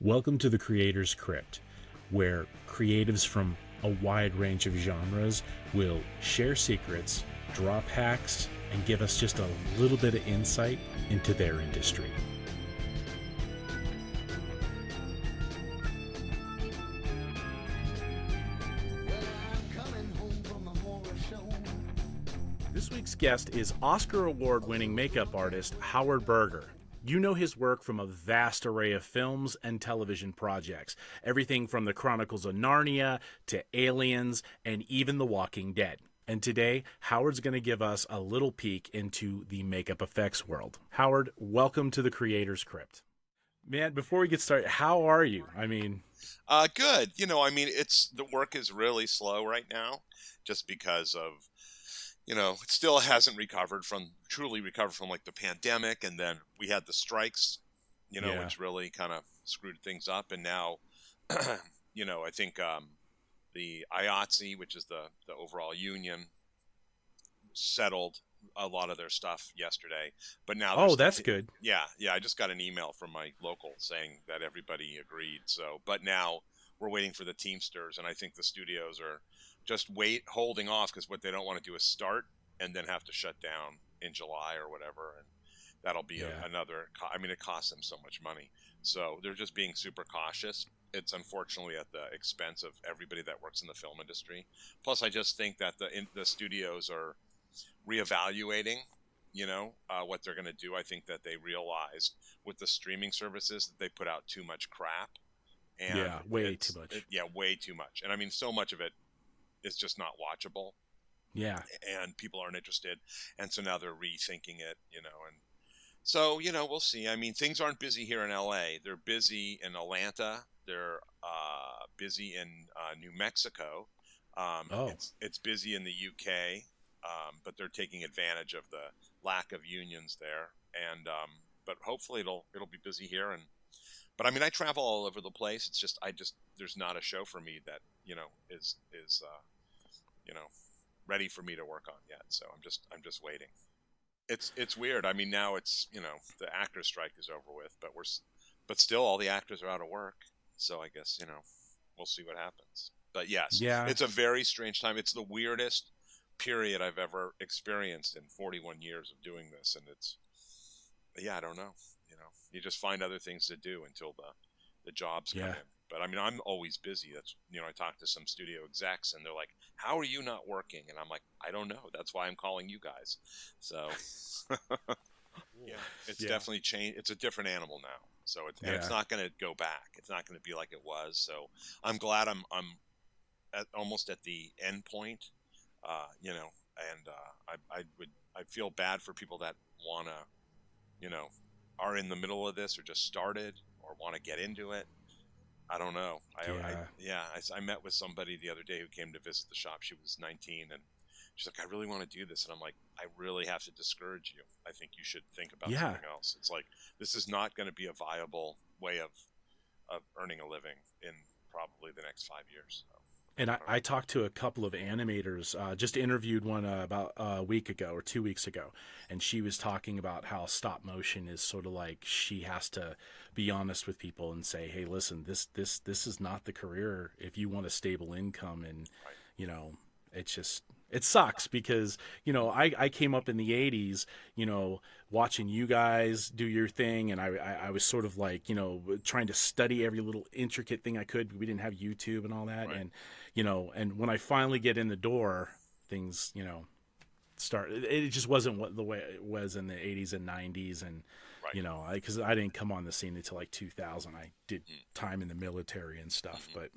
Welcome to the Creator's Crypt, where creatives from a wide range of genres will share secrets, drop hacks, and give us just a little bit of insight into their industry. This week's guest is Oscar Award-winning makeup artist Howard Berger. You know his work from a vast array of films and television projects, everything from the Chronicles of Narnia to Aliens and even The Walking Dead. And today, Howard's going to give us a little peek into the makeup effects world. Howard, welcome to the Creator's Crypt. Man, before we get started, how are you? Good. It's the work is really slow right now, just because of it still hasn't truly recovered from like the pandemic, and then we had the strikes, which really kind of screwed things up. And now, I think the IATSE, which is the overall union, settled a lot of their stuff yesterday. But now, that's good. Yeah. I just got an email from my local saying that everybody agreed. So, but now we're waiting for the Teamsters, and I think the studios are just holding off, because what they don't want to do is start and then have to shut down in July or whatever, and that'll be another. It costs them so much money, so they're just being super cautious. It's unfortunately at the expense of everybody that works in the film industry. Plus, I just think that the studios are reevaluating, what they're going to do. I think that they realized with the streaming services that they put out too much crap, and way too much. Way too much, and so much of it is just not watchable. Yeah. And people aren't interested. And so now they're rethinking it, and so, we'll see. Things aren't busy here in LA. They're busy in Atlanta. They're busy in New Mexico. It's busy in the UK, but they're taking advantage of the lack of unions there. And but hopefully it'll be busy here. But I travel all over the place. It's just there's not a show for me that is ready for me to work on yet. So I'm just waiting. It's weird. Now it's the actors strike is over with, but still all the actors are out of work. So I guess we'll see what happens. But yes, it's a very strange time. It's the weirdest period I've ever experienced in 41 years of doing this, and I don't know. You just find other things to do until the jobs come in. But I'm always busy. That's I talk to some studio execs, and they're like, "How are you not working?" And I'm like, "I don't know. That's why I'm calling you guys." So it's definitely changed. It's a different animal now. So it's not going to go back. It's not going to be like it was. So I'm glad I'm almost at the end point. I feel bad for people that wanna, are in the middle of this or just started or want to get into it. I don't know. I met with somebody the other day who came to visit the shop. She was 19, and she's like, "I really want to do this." And I'm like, "I really have to discourage you. I think you should think about something else. It's like, this is not going to be a viable way of earning a living in probably the next 5 years." So. And I talked to a couple of animators, just interviewed one about a week ago or 2 weeks ago, and she was talking about how stop motion is sort of like she has to be honest with people and say, "Hey, listen, this is not the career if you want a stable income." And it sucks because I came up in the 80s, watching you guys do your thing, and I was sort of like trying to study every little intricate thing I could. We didn't have YouTube and all that, right. And when I finally get in the door, things start. It just wasn't the way it was in the 80s and 90s, and right. because I didn't come on the scene until like 2000. I did time in the military and stuff, but.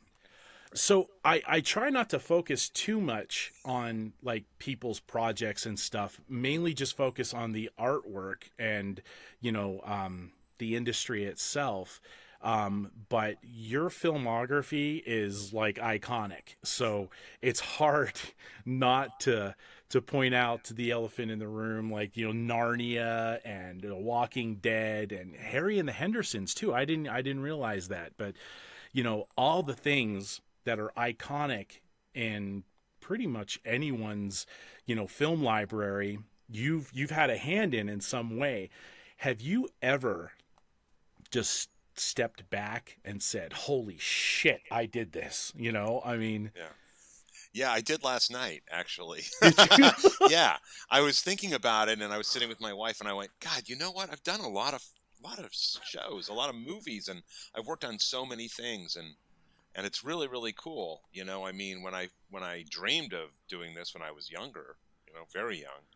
So I try not to focus too much on like people's projects and stuff, mainly just focus on the artwork and, the industry itself. But your filmography is like iconic. So it's hard not to point out the elephant in the room, like, Narnia and The Walking Dead and Harry and the Hendersons too. I didn't realize that, but all the things that are iconic in pretty much anyone's, film library, you've had a hand in some way. Have you ever just stepped back and said, "Holy shit, I did this." You know, I mean, Yeah. Yeah, I did last night, actually. did you? Yeah, I was thinking about it, and I was sitting with my wife, and I went, God, you know what? I've done a lot of shows, a lot of movies, and I've worked on so many things, and it's really, really cool. You know, I mean, when I dreamed of doing this when I was younger, very young,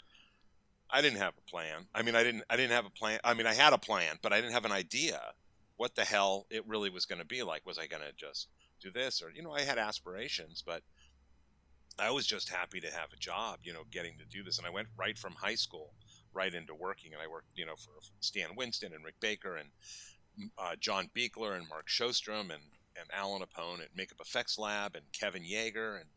I didn't have a plan. I mean, I didn't have a plan. I mean, I had a plan, but I didn't have an idea what the hell it really was going to be like. Was I going to just do this, or I had aspirations, but I was just happy to have a job, getting to do this. And I went right from high school right into working. And I worked, for Stan Winston and Rick Baker and John Beekler and Mark Shostrom and Alan Apone at Makeup Effects Lab and Kevin Yeager. And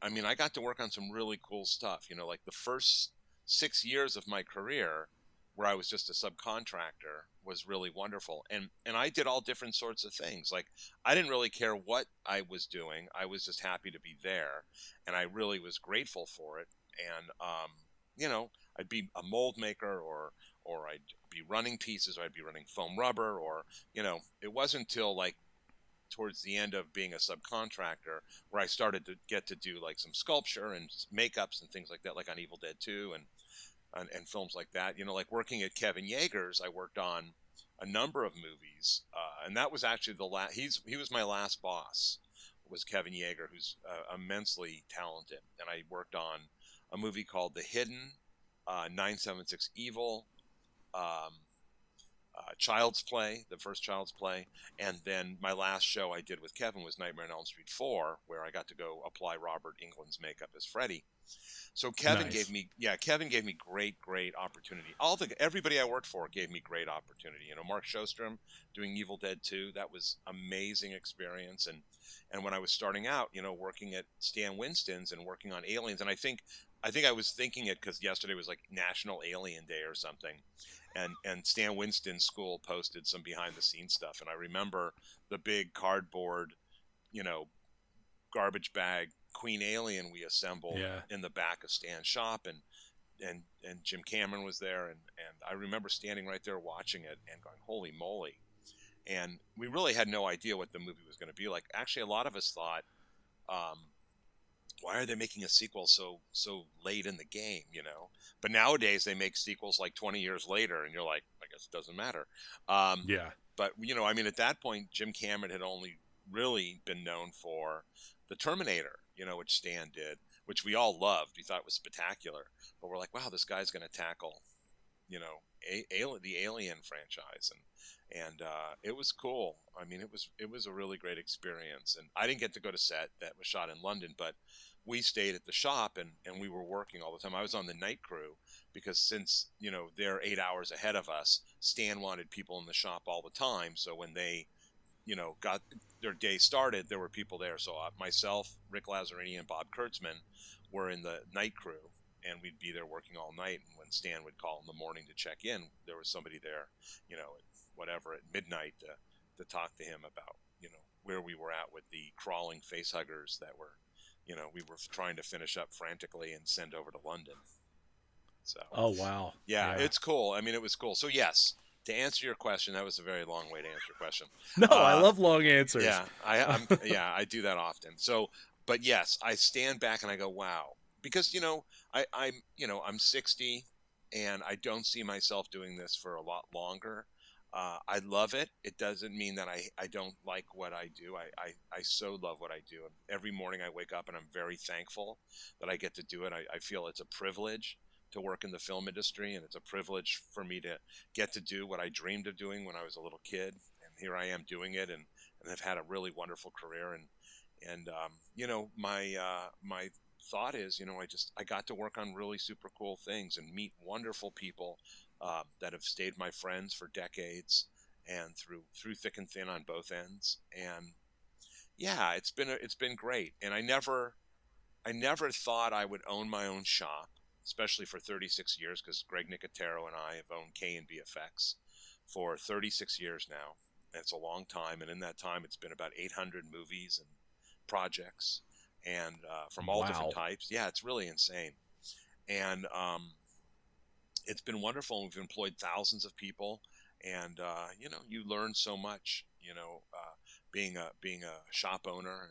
I mean, I got to work on some really cool stuff, like the first 6 years of my career where I was just a subcontractor was really wonderful. And I did all different sorts of things. Like, I didn't really care what I was doing. I was just happy to be there. And I really was grateful for it. And, I'd be a mold maker, or I'd be running pieces, or I'd be running foam rubber, or, it wasn't until like towards the end of being a subcontractor where I started to get to do like some sculpture and makeups and things like that, like on Evil Dead 2 and films like that. Like working at Kevin Yeager's, I worked on a number of movies, and that was actually the last. He was my last boss, was Kevin Yeager, who's immensely talented, and I worked on a movie called The Hidden, 976 Evil, um, Child's Play, the first Child's Play, and then my last show I did with Kevin was Nightmare on Elm Street 4, where I got to go apply Robert Englund's makeup as Freddy. So Kevin Nice. Kevin gave me great opportunity. Everybody I worked for gave me great opportunity. Mark Shostrom doing Evil Dead 2, that was amazing experience. And when I was starting out, working at Stan Winston's and working on Aliens, and I think I was thinking it because yesterday was like National Alien Day or something. And Stan Winston's school posted some behind the scenes stuff, and I remember the big cardboard, you know, garbage bag Queen Alien we assembled Yeah. in the back of Stan's shop, and Jim Cameron was there, and I remember standing right there watching it and going, holy moly. And we really had no idea what the movie was going to be like. Actually, a lot of us thought, why are they making a sequel so late in the game, But nowadays they make sequels like 20 years later, and you're like, I guess it doesn't matter. Yeah. But I mean, at that point, Jim Cameron had only really been known for the Terminator, which Stan did, which we all loved. We thought it was spectacular. But we're like, wow, this guy's going to tackle, the Alien franchise, and it was cool. I mean, it was a really great experience. And I didn't get to go to set that was shot in London, but we stayed at the shop and we were working all the time. I was on the night crew because since they're 8 hours ahead of us, Stan wanted people in the shop all the time. So when they got their day started, there were people there. So myself, Rick Lazzarini, and Bob Kurtzman were in the night crew, and we'd be there working all night. And when Stan would call in the morning to check in, there was somebody there, at midnight to talk to him about, where we were at with the crawling face huggers that were, we were trying to finish up frantically and send over to London. So, Oh, wow. yeah, it's cool. I mean, it was cool. So yes, to answer your question, that was a very long way to answer your question. No, I love long answers. Yeah, I do that often. So, but yes, I stand back and I go, wow, because I'm 60, and I don't see myself doing this for a lot longer. I love it. It doesn't mean that I don't like what I do. I so love what I do. Every morning I wake up and I'm very thankful that I get to do it. I feel it's a privilege to work in the film industry, and it's a privilege for me to get to do what I dreamed of doing when I was a little kid. And here I am doing it, and have had a really wonderful career. And my thought is, I got to work on really super cool things and meet wonderful people that have stayed my friends for decades, and through thick and thin on both ends. And yeah, it's been great. And I never thought I would own my own shop, especially for 36 years, because Greg Nicotero and I have owned KNB EFX for 36 years now. And it's a long time, and in that time, it's been about 800 movies and projects, and from all different types. Yeah, it's really insane. And it's been wonderful. We've employed thousands of people, and you learn so much. Being a shop owner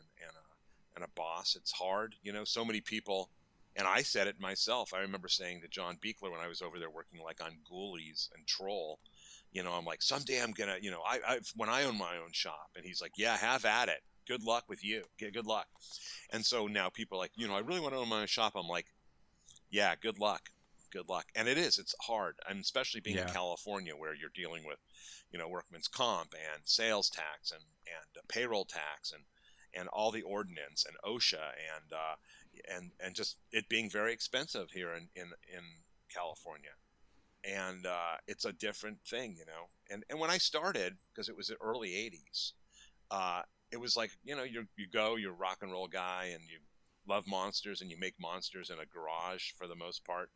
and a boss, it's hard. So many people, and I said it myself. I remember saying to John Beekler when I was over there working like on Ghoulies and Troll, I'm like, someday I'm gonna, when I own my own shop, and he's like, yeah, have at it. Good luck with you. Good luck. And so now people are like, I really want to own my own shop. I'm like, yeah, good luck. Good luck. And it's hard. And especially being in California where you're dealing with, workman's comp and sales tax and payroll tax and all the ordinance and OSHA and just it being very expensive here in California. And it's a different thing, And when I started, because it was the early 80s, it was like, you're a rock and roll guy and you love monsters and you make monsters in a garage for the most part,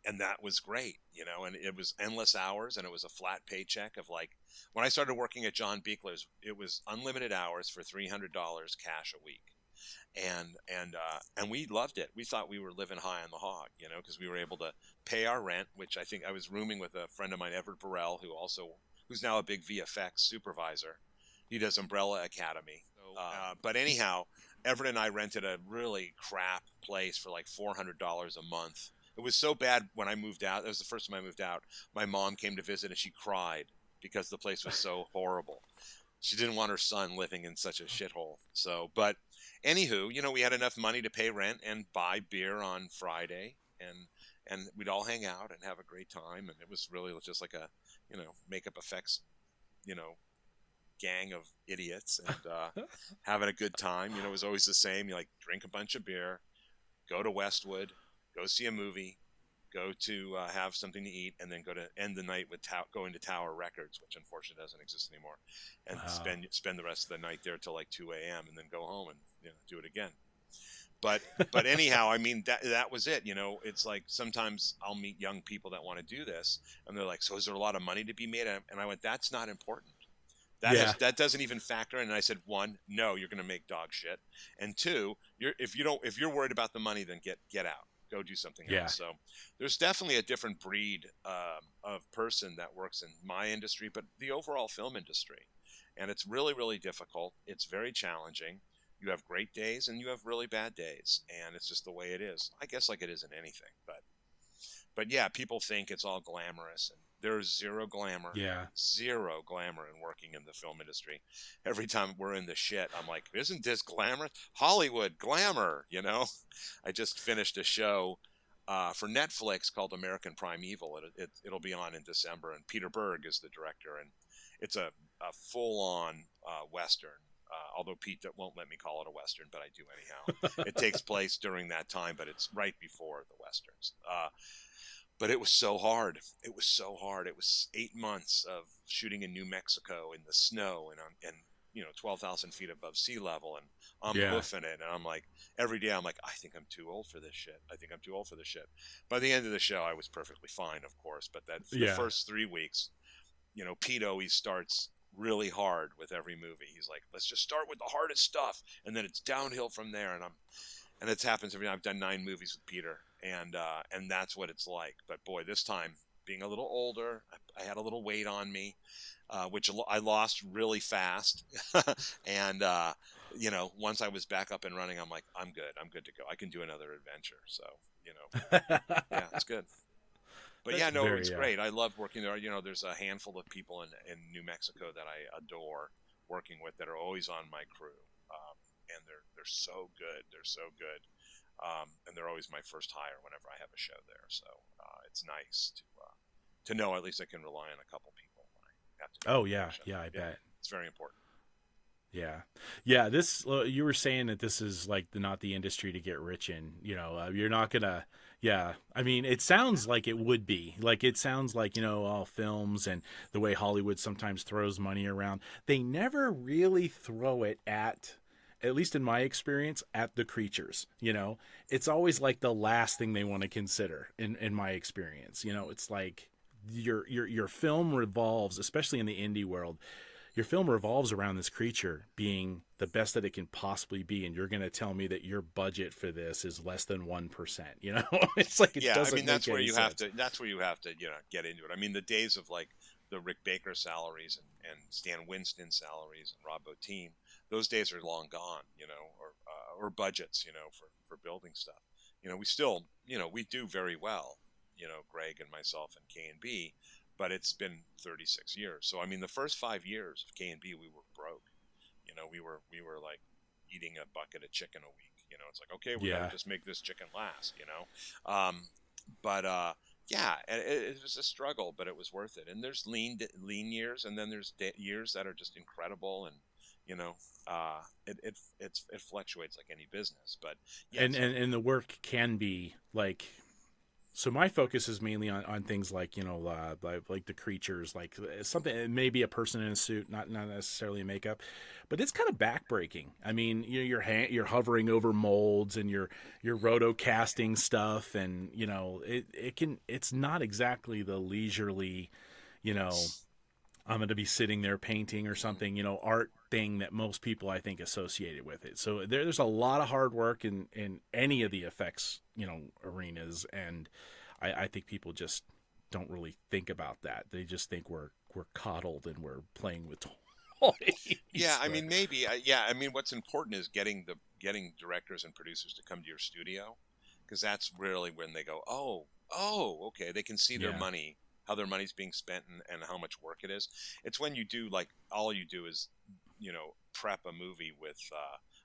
and that was great, and it was endless hours and it was a flat paycheck of like, when I started working at John Beekler's, it was unlimited hours for $300 cash a week. And we loved it. We thought we were living high on the hog, because we were able to pay our rent, which I think I was rooming with a friend of mine, Everett Burrell, who's now a big VFX supervisor. He does Umbrella Academy. But anyhow, Everett and I rented a really crap place for like $400 a month. It was so bad when I moved out. That was the first time I moved out. My mom came to visit and she cried because the place was so horrible. She didn't want her son living in such a shithole. So, but anywho, we had enough money to pay rent and buy beer on Friday, and we'd all hang out and have a great time. And it was really just like a, makeup effects, gang of idiots and having a good time. It was always the same. You like drink a bunch of beer, go to Westwood, go see a movie, go to have something to eat, and then go to end the night with going to Tower Records, which unfortunately doesn't exist anymore, and spend the rest of the night there till like 2 a.m. and then go home and do it again. But anyhow, I mean that was it. It's like sometimes I'll meet young people that want to do this, and they're like, "So is there a lot of money to be made?" And I went, "That's not important. That doesn't even factor in." And I said, one, no, you're going to make dog shit, and two, if you're worried about the money, then get out. Go do something else. So there's definitely a different breed of person that works in my industry, but the overall film industry. And it's really, really difficult. It's very challenging. You have great days and you have really bad days. And it's just the way it is. I guess like it is in anything. But yeah, people think it's all glamorous. And there's zero glamour. Yeah. Zero glamour in working in the film industry. Every time we're in the shit, I'm like, isn't this glamorous? Hollywood, glamour, I just finished a show for Netflix called American Primeval. It'll be on in December, and Peter Berg is the director, and it's a full-on Western. Although Pete won't let me call it a Western, but I do anyhow. It takes place during that time, but it's right before the Westerns. But it was so hard. It was 8 months of shooting in New Mexico in the snow and 12,000 feet above sea level, and I'm hoofing it. And I'm like, every day I'm like, I think I'm too old for this shit. By the end of the show, I was perfectly fine, of course. But the first 3 weeks, Pete always starts really hard with every movie. He's like, let's just start with the hardest stuff, and then it's downhill from there. And it happens every time. I've done 9 movies with Peter, and that's what it's like. But boy, this time, being a little older, I had a little weight on me, which I lost really fast. And once I was back up and running, I'm like, I'm good to go. I can do another adventure. So yeah, it's good. But it's great. I love working there. There's a handful of people in New Mexico that I adore working with that are always on my crew. And they're so good. And they're always my first hire whenever I have a show there. So it's nice to know at least I can rely on a couple people when I have to. Oh yeah, I bet it's very important. Yeah. This you were saying that this is like not the industry to get rich in. You're not gonna. Yeah, I mean, it sounds like it would be. Like it sounds like all films and the way Hollywood sometimes throws money around. They never really throw it at least in my experience, at the creatures. It's always like the last thing they want to consider in my experience. It's like your film revolves, especially in the indie world. your film revolves around this creature being the best that it can possibly be, and you're going to tell me that your budget for this is less than 1%. It's like it Yeah, I doesn't mean that's make where any you sense. have to. That's where you have to, get into it. I mean, the days of like the Rick Baker salaries and Stan Winston salaries and Rob Bottin, those days are long gone. Or budgets, for building stuff. We still, we do very well. Greg and myself and KNB, but it's been 36 years. So I mean, the first 5 years of KNB, we were broke. We were like eating a bucket of chicken a week. It's like, okay, we got Yeah. to just make this chicken last. But yeah, it was a struggle, but it was worth it. And there's lean years, and then there's years that are just incredible, and it fluctuates like any business. But yeah, And the work can be like, so my focus is mainly on things like like the creatures, like something, it may be a person in a suit, not necessarily makeup, but it's kind of backbreaking. I mean, you're hovering over molds, and you're roto casting stuff, and it's not exactly the leisurely, I'm going to be sitting there painting or something, art thing that most people, I think, associated with it. So there's a lot of hard work in any of the effects, arenas. And I think people just don't really think about that. They just think we're coddled and we're playing with toys. Yeah, I mean, maybe. Yeah, I mean, what's important is getting directors and producers to come to your studio, because that's really when they go, oh, okay, they can see their Yeah. money, how their money's being spent, and how much work it is. It's when you do, like, all you do is, prep a movie with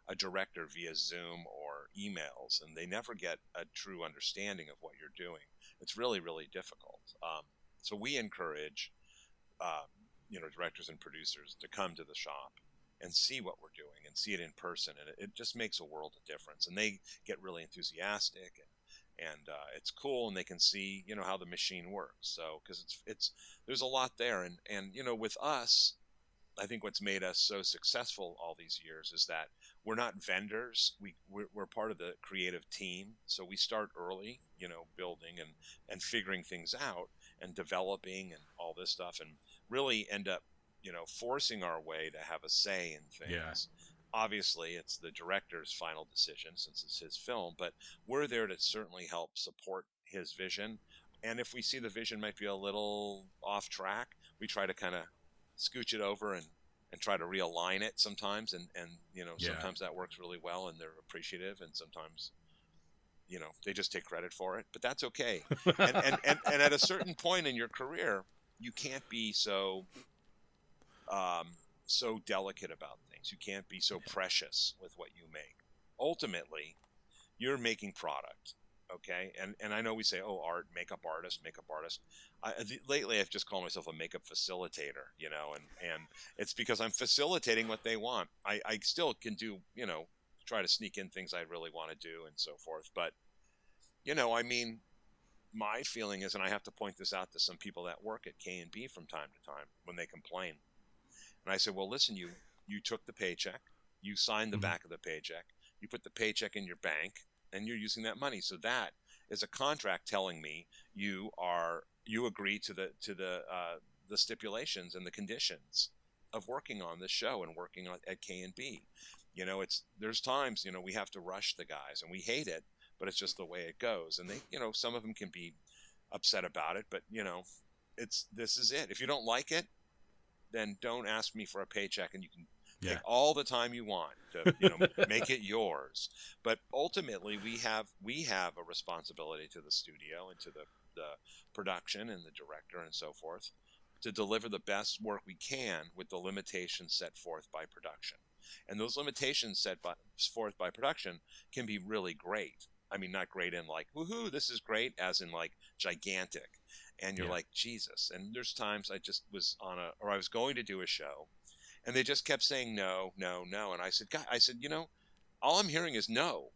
a director via Zoom or emails, and they never get a true understanding of what you're doing. It's really, really difficult. So we encourage, directors and producers to come to the shop and see what we're doing and see it in person, and it just makes a world of difference. And they get really enthusiastic, and it's cool, and they can see how the machine works. So because it's there's a lot there, and with us, I think what's made us so successful all these years is that we're not vendors. We're part of the creative team. So we start early, building and figuring things out and developing and all this stuff, and really end up, forcing our way to have a say in things. Yeah. Obviously, it's the director's final decision since it's his film, but we're there to certainly help support his vision. And if we see the vision might be a little off track, we try to kind of scooch it over and try to realign it sometimes, and Yeah. sometimes that works really well and they're appreciative, and sometimes they just take credit for it, but that's okay. And at a certain point in your career, you can't be so delicate about things. You can't be so precious with what you make. Ultimately, you're making product. Okay, and I know we say, oh, makeup artist. Lately, I've just called myself a makeup facilitator, and it's because I'm facilitating what they want. I still can do, try to sneak in things I really want to do and so forth. But, I mean, my feeling is, and I have to point this out to some people that work at KNB from time to time when they complain. And I say, well, listen, you took the paycheck, you signed the Mhm. back of the paycheck, you put the paycheck in your bank, and you're using that money. So that is a contract telling me you agree to the stipulations and the conditions of working on this show and working at KNB. There's times we have to rush the guys, and we hate it, but it's just the way it goes. And they some of them can be upset about it, but this is it. If you don't like it, then don't ask me for a paycheck, and you can take Yeah. all the time you want to make it yours. But ultimately, we have a responsibility to the studio and to the production and the director and so forth to deliver the best work we can with the limitations set forth by production. And those limitations set forth by production can be really great. I mean, not great in like, woohoo, this is great, as in like gigantic. And you're Yeah. like, Jesus. And there's times I just was I was going to do a show, and they just kept saying no, no, no. And I said, God, all I'm hearing is no.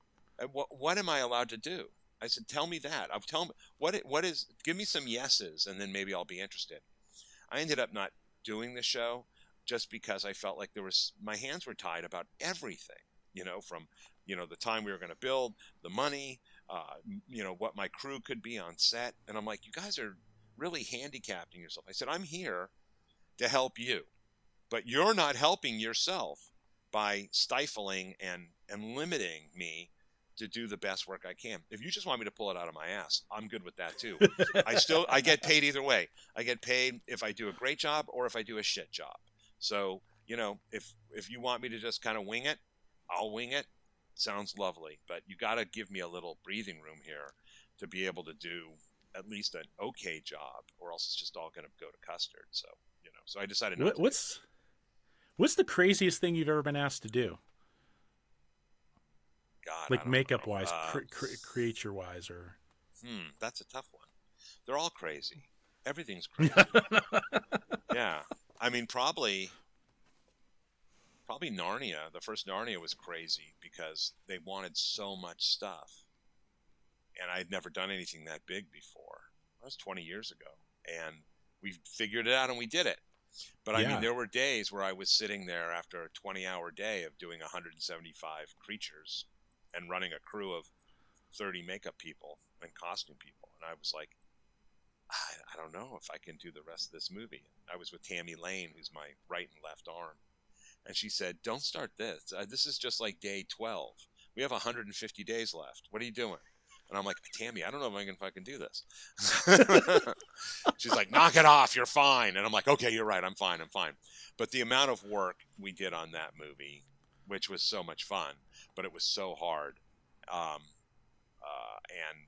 What am I allowed to do? I said, tell me that. I'll tell me what is. Give me some yeses, and then maybe I'll be interested. I ended up not doing the show just because I felt like my hands were tied about everything. From the time we were going to build, the money, what my crew could be on set, and I'm like, you guys are really handicapping yourself. I said, I'm here to help you. but you're not helping yourself by stifling and limiting me to do the best work I can. If you just want me to pull it out of my ass, I'm good with that too. I get paid either way. I get paid if I do a great job or if I do a shit job. So, if you want me to just kind of wing it, I'll wing it. Sounds lovely, but you got to give me a little breathing room here to be able to do at least an okay job, or else it's just all going to go to custard. So, so I decided not to. What's the craziest thing you've ever been asked to do? God, like makeup wise, creature wise, or that's a tough one. They're all crazy. Everything's crazy. Yeah, I mean, probably Narnia. The first Narnia was crazy because they wanted so much stuff, and I had never done anything that big before. That was 20 years ago, and we figured it out and we did it. But I mean, there were days where I was sitting there after a 20-hour day of doing 175 creatures and running a crew of 30 makeup people and costume people. And I was like, I don't know if I can do the rest of this movie. I was with Tammy Lane, who's my right and left arm. And she said, don't start this. This is just like day 12. We have 150 days left. What are you doing? And I'm like, Tammy, I don't know if I can do this. She's like, knock it off. You're fine. And I'm like, okay, you're right. I'm fine. But the amount of work we did on that movie, which was so much fun, but it was so hard and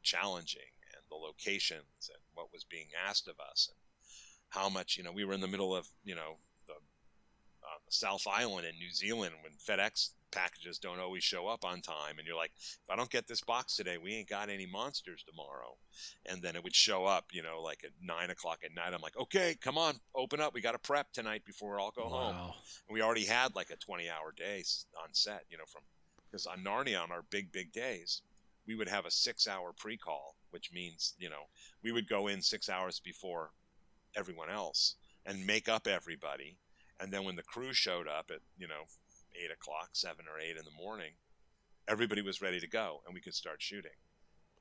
challenging, and the locations and what was being asked of us, and how much, we were in the middle of, the South Island in New Zealand when FedEx packages don't always show up on time, and you're like, if I don't get this box today, we ain't got any monsters tomorrow. And then it would show up, like at 9 o'clock at night. I'm like, okay, come on, open up. We got to prep tonight before we all go home. And we already had like a 20-hour day on set, because on Narnia, on our big days, we would have a 6-hour pre-call, which means, we would go in 6 hours before everyone else and make up everybody. And then when the crew showed up at, 8 o'clock, 7 or 8 in the morning, everybody was ready to go and we could start shooting.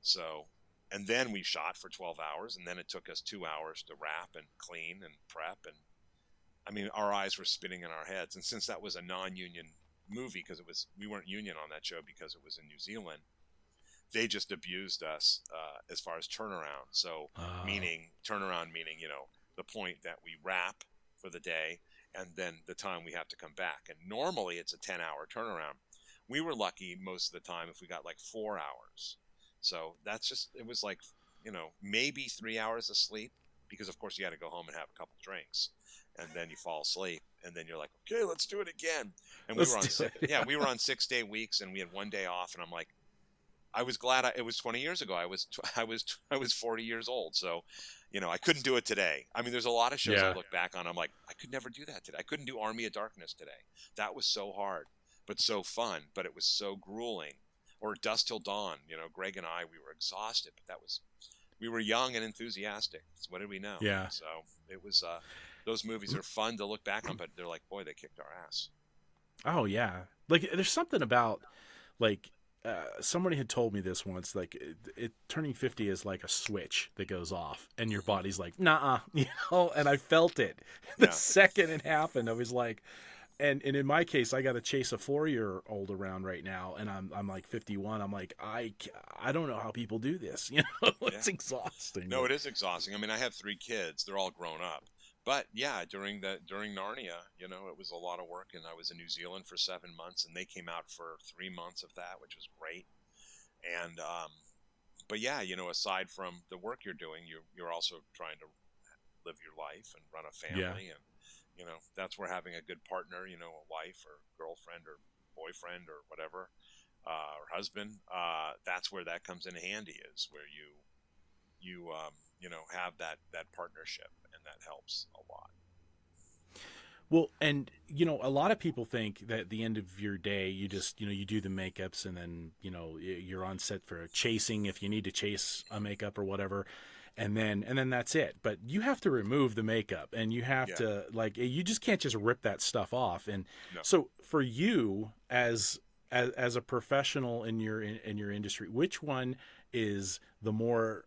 So, and then we shot for 12 hours, and then it took us 2 hours to wrap and clean and prep. And I mean, our eyes were spinning in our heads. And since that was a non-union movie, because we weren't union on that show because it was in New Zealand, they just abused us as far as turnaround. So turnaround meaning, the point that we wrap for the day and then the time we have to come back. And normally it's a 10-hour turnaround. We were lucky most of the time if we got like 4 hours. So it was like, maybe 3 hours of sleep, because of course you got to go home and have a couple drinks, and then you fall asleep, and then you're like, okay, let's do it again. And we were on 6-day weeks, and we had 1 day off. And I'm like, I was glad it was 20 years ago. I was 40 years old. So, I couldn't do it today. I mean, there's a lot of shows I look back on. I'm like, I could never do that today. I couldn't do Army of Darkness today. That was so hard, but so fun, but it was so grueling. Or Dusk Till Dawn, Greg and I, we were exhausted, but we were young and enthusiastic. So what did we know? Yeah. So it was, those movies are fun to look back on, but they're like, boy, they kicked our ass. Oh yeah. Like there's something about like, somebody had told me this once, like it turning 50 is like a switch that goes off and your body's like, nah, and I felt it the second it happened. I was like, and in my case, I got to chase a 4-year-old around right now, and I'm like 51. I'm like, I don't know how people do this. It's exhausting. No, it is exhausting. I mean, I have 3 kids. They're all grown up. But yeah, during Narnia, it was a lot of work, and I was in New Zealand for 7 months, and they came out for 3 months of that, which was great. And but yeah, aside from the work you're doing, you're also trying to live your life and run a family, and that's where having a good partner, a wife or girlfriend or boyfriend or whatever, or husband, that's where that comes in handy, is where you have that partnership, and that helps a lot. Well, and a lot of people think that at the end of your day, you just you do the makeups, and then you're on set for chasing if you need to chase a makeup or whatever, and then that's it. But you have to remove the makeup, and you have to you just can't just rip that stuff off. And so for you as a professional in your industry, which one is the more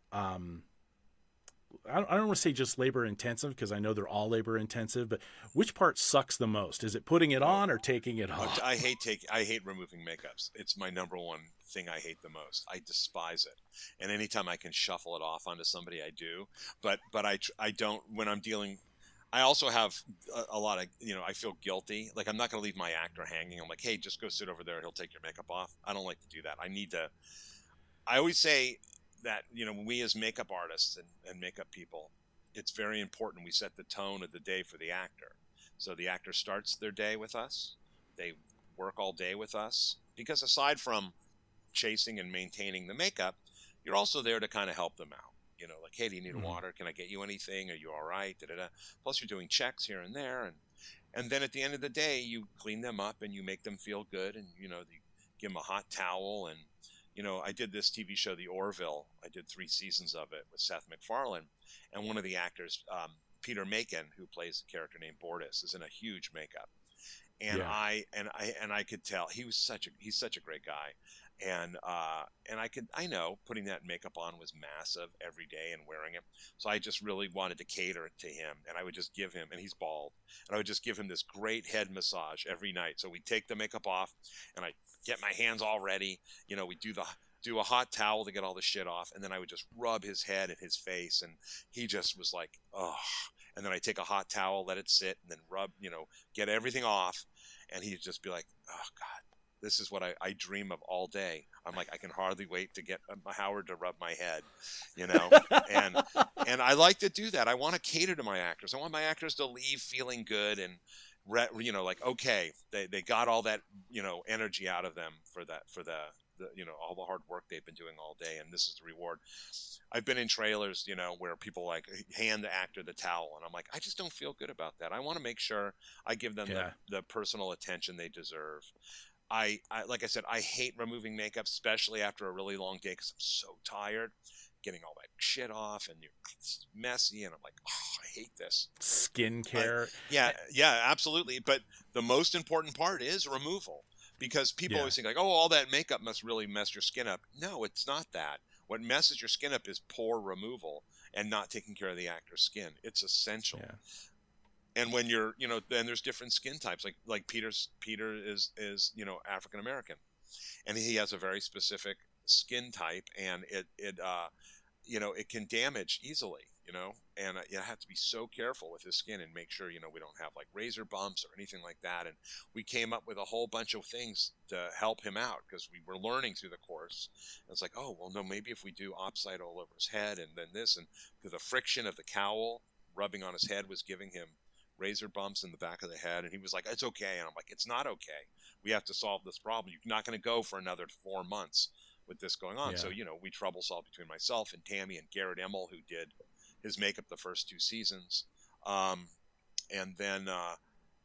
I don't want to say just labor intensive, because I know they're all labor intensive, but which part sucks the most? Is it putting it on or taking it off? I hate removing makeups. It's my number one thing I hate the most. I despise it. And anytime I can shuffle it off onto somebody, I do. But I don't when I'm dealing. I also have a lot of, I feel guilty. Like, I'm not going to leave my actor hanging. I'm like, hey, just go sit over there. He'll take your makeup off. I don't like to do that. I always say that, we as makeup artists and makeup people, it's very important we set the tone of the day for the actor. So the actor starts their day with us. They work all day with us, because aside from chasing and maintaining the makeup, you're also there to kind of help them out. Like, hey, do you need water? Can I get you anything? Are you all right? Da, da, da. Plus, you're doing checks here and there. And then at the end of the day, you clean them up and you make them feel good. And, you give them a hot towel. And, I did this TV show, The Orville. I did 3 seasons of it with Seth MacFarlane. And one of the actors, Peter Macon, who plays a character named Bortus, is in a huge makeup. And Yeah. I could tell he's such a great guy. And I know putting that makeup on was massive every day and wearing it. So I just really wanted to cater to him, and I would just give him, and he's bald, and I would just give him this great head massage every night. So we take the makeup off, and I get my hands all ready. We do a hot towel to get all the shit off, and then I would just rub his head and his face, and he just was like, oh. And then I take a hot towel, let it sit, and then rub, get everything off, and he'd just be like, oh God. This is what I dream of all day. I'm like, I can hardly wait to get Howard to rub my head, and I like to do that. I want to cater to my actors. I want my actors to leave feeling good and, like, okay, they got all that, energy out of them for the all the hard work they've been doing all day, and this is the reward. I've been in trailers, where people like hand the actor the towel, and I'm like, I just don't feel good about that. I want to make sure I give them the personal attention they deserve. I like I said, I hate removing makeup, especially after a really long day, because I'm so tired, getting all that shit off, and it's messy, and I'm like, oh, I hate this. Skincare. Yeah, absolutely. But the most important part is removal, because people always think like, oh, all that makeup must really mess your skin up. No, it's not that. What messes your skin up is poor removal and not taking care of the actor's skin. It's essential. Yeah. And when you're, then there's different skin types. Like Peter is African American, and he has a very specific skin type, and it can damage easily, and you have to be so careful with his skin and make sure, we don't have like razor bumps or anything like that. And we came up with a whole bunch of things to help him out, because we were learning through the course. And it's like, oh, well, no, maybe if we do opside all over his head, and then this, and the friction of the cowl rubbing on his head was giving him razor bumps in the back of the head. And he was like, it's okay. And I'm like, it's not okay. We have to solve this problem. You're not going to go for another 4 months with this going on. So, we trouble solved between myself and Tammy and Garrett Emmel, who did his makeup the first 2 seasons. And then,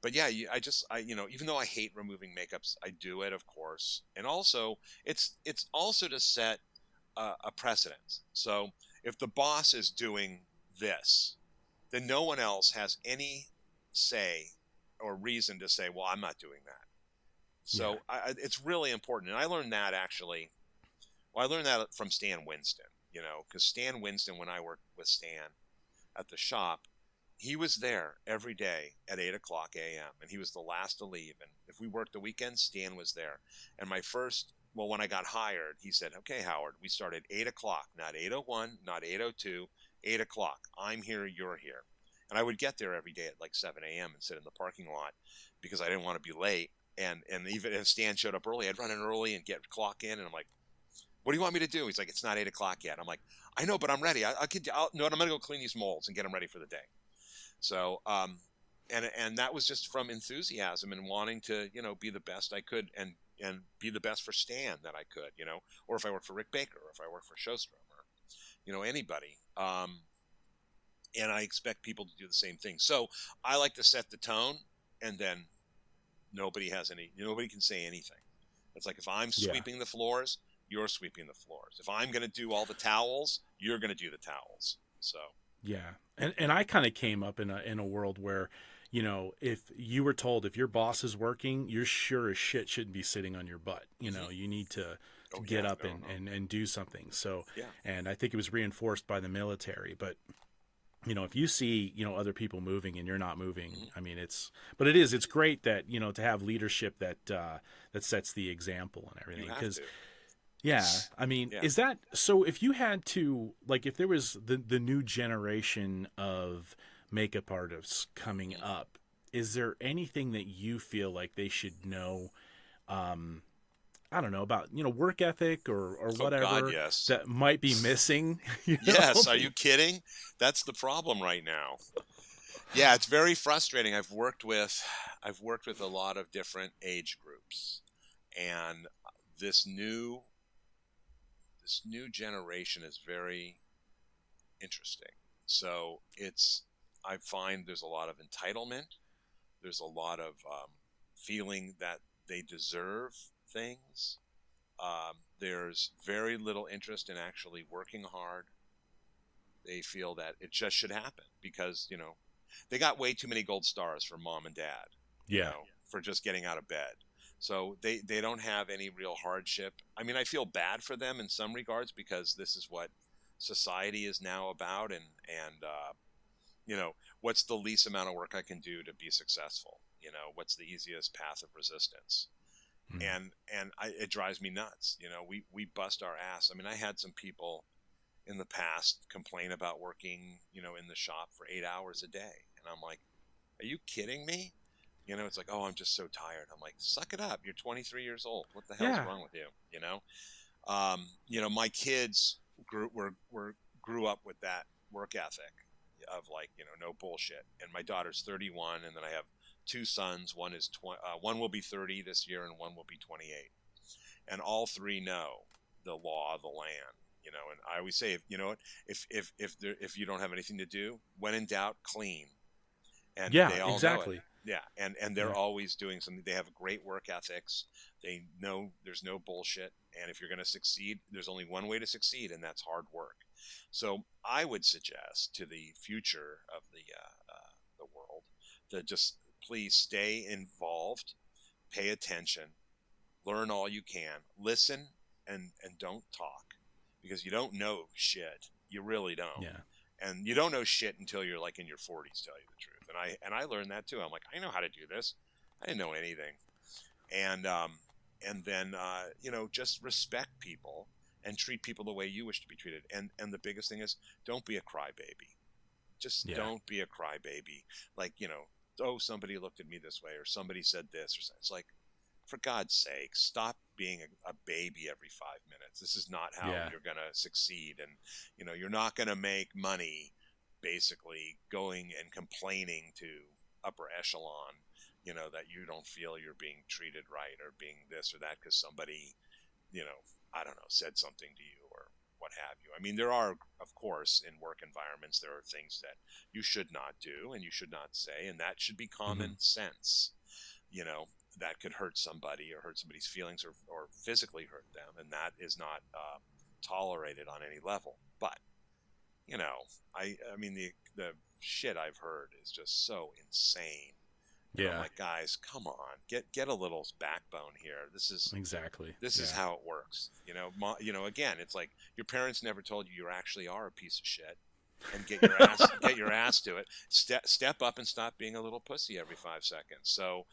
but yeah, even though I hate removing makeups, I do it, of course. And also it's also to set a precedent. So if the boss is doing this, then no one else has any say or reason to say, well, I'm not doing that. So it's really important. And I learned that from Stan Winston, because Stan Winston, when I worked with Stan at the shop, he was there every day at 8 o'clock a.m. and he was the last to leave. And if we worked the weekend, Stan was there. And when I got hired, he said, okay, Howard, we start at 8 o'clock, not 8:01, not 8:02, 8 o'clock. I'm here, you're here. And I would get there every day at like 7 a.m. and sit in the parking lot because I didn't want to be late. And even if Stan showed up early, I'd run in early and clock in. And I'm like, what do you want me to do? He's like, it's not 8 o'clock yet. I'm like, I know, but I'm ready. I'm going to go clean these molds and get them ready for the day. So, and that was just from enthusiasm and wanting to, be the best I could and be the best for Stan that I could, or if I worked for Rick Baker, or if I worked for Showstrom, or, anybody. And I expect people to do the same thing. So I like to set the tone, and then nobody can say anything. It's like, if I'm sweeping the floors, you're sweeping the floors. If I'm going to do all the towels, you're going to do the towels. So yeah, and I kind of came up in a world where, if you were told if your boss is working, you're sure as shit shouldn't be sitting on your butt. You need to get up and do something. So, and I think it was reinforced by the military. But if you see, other people moving and you're not moving, Mm-hmm. I mean, it's great that, to have leadership that sets the example and You everything. have Because, to. yeah, I mean, Yeah. is that, so if you had to, like, if there was the new generation of makeup artists coming up, is there anything that you feel like they should know, I don't know, about, work ethic or Oh God, whatever yes. that might be missing, Yes. Are you kidding? That's the problem right now. Yeah, it's very frustrating. I've worked with a lot of different age groups, and this new this new generation is very interesting. So I find there's a lot of entitlement. There's a lot of feeling that they deserve things. There's very little interest in actually working hard. They feel that it just should happen because, they got way too many gold stars from mom and dad, Yeah. for just getting out of bed. So they don't have any real hardship. I mean, I feel bad for them in some regards because this is what society is now about. And what's the least amount of work I can do to be successful? What's the easiest path of resistance? Mm. And it drives me nuts. We bust our ass. I mean, I had some people in the past complain about working, in the shop for 8 hours a day. And I'm like, are you kidding me? It's like, oh, I'm just so tired. I'm like, suck it up. You're 23 years old. What the hell's Yeah. wrong with you? My kids grew up with that work ethic of like, no bullshit. And my daughter's 31, and then I have two sons. One will be 30 this year, and one will be 28. And all three know the law of the land. And I always say, if you don't have anything to do, when in doubt, clean. And Yeah, they all know it. exactly. Yeah, and they're Yeah. always doing something. They have great work ethics. They know there's no bullshit, and if you're going to succeed, there's only one way to succeed, and that's hard work. So I would suggest to the future of the world that just please stay involved, pay attention, learn all you can, listen, and don't talk because you don't know shit. You really don't. Yeah. And you don't know shit until you're like in your 40s, tell you the truth. And I learned that too. I'm like, I know how to do this. I didn't know anything. And then just respect people and treat people the way you wish to be treated. And the biggest thing is, don't be a crybaby. Just Yeah. don't be a crybaby. Like, oh, somebody looked at me this way, or somebody said this, or something. It's like, for God's sake, stop being a baby every 5 minutes. This is not how Yeah. you're going to succeed. And, you're not going to make money basically going and complaining to upper echelon, that you don't feel you're being treated right or being this or that because somebody, I don't know, said something to you or what have you. I mean, there are, of course, in work environments, there are things that you should not do and you should not say, and that should be common sense. That could hurt somebody or hurt somebody's feelings or physically hurt them, and that is not tolerated on any level. But I mean the shit I've heard is just so insane. And I'm Yeah. like, guys, come on, get a little backbone here. This is Exactly. how it works. Again, it's like your parents never told you actually are a piece of shit, and get your ass to it. Step up and stop being a little pussy every 5 seconds. So,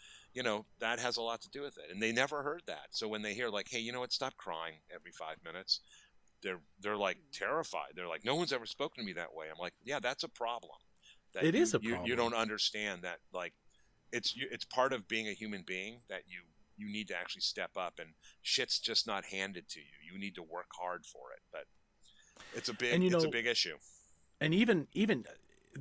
that has a lot to do with it. And they never heard that. So when they hear like, hey, you know what, stop crying every 5 minutes, they're like terrified. They're like, no one's ever spoken to me that way. I'm like, yeah, that's a problem. That It is a you problem. don't understand that, like, it's part of being a human being that you need to actually step up, and shit's just not handed to you. You need to work hard for it. But it's a big issue. And even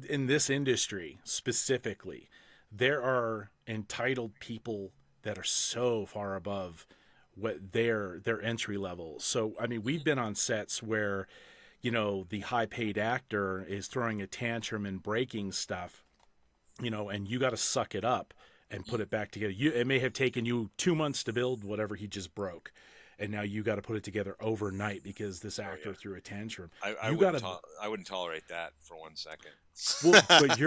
in this industry specifically, there are entitled people that are so far above what their entry level. So I mean, we've been on sets where, the high paid actor is throwing a tantrum and breaking stuff, and you got to suck it up and put it back together. It may have taken you 2 months to build whatever he just broke, and now you got to put it together overnight because this actor threw a tantrum. I wouldn't tolerate that for 1 second. Well, but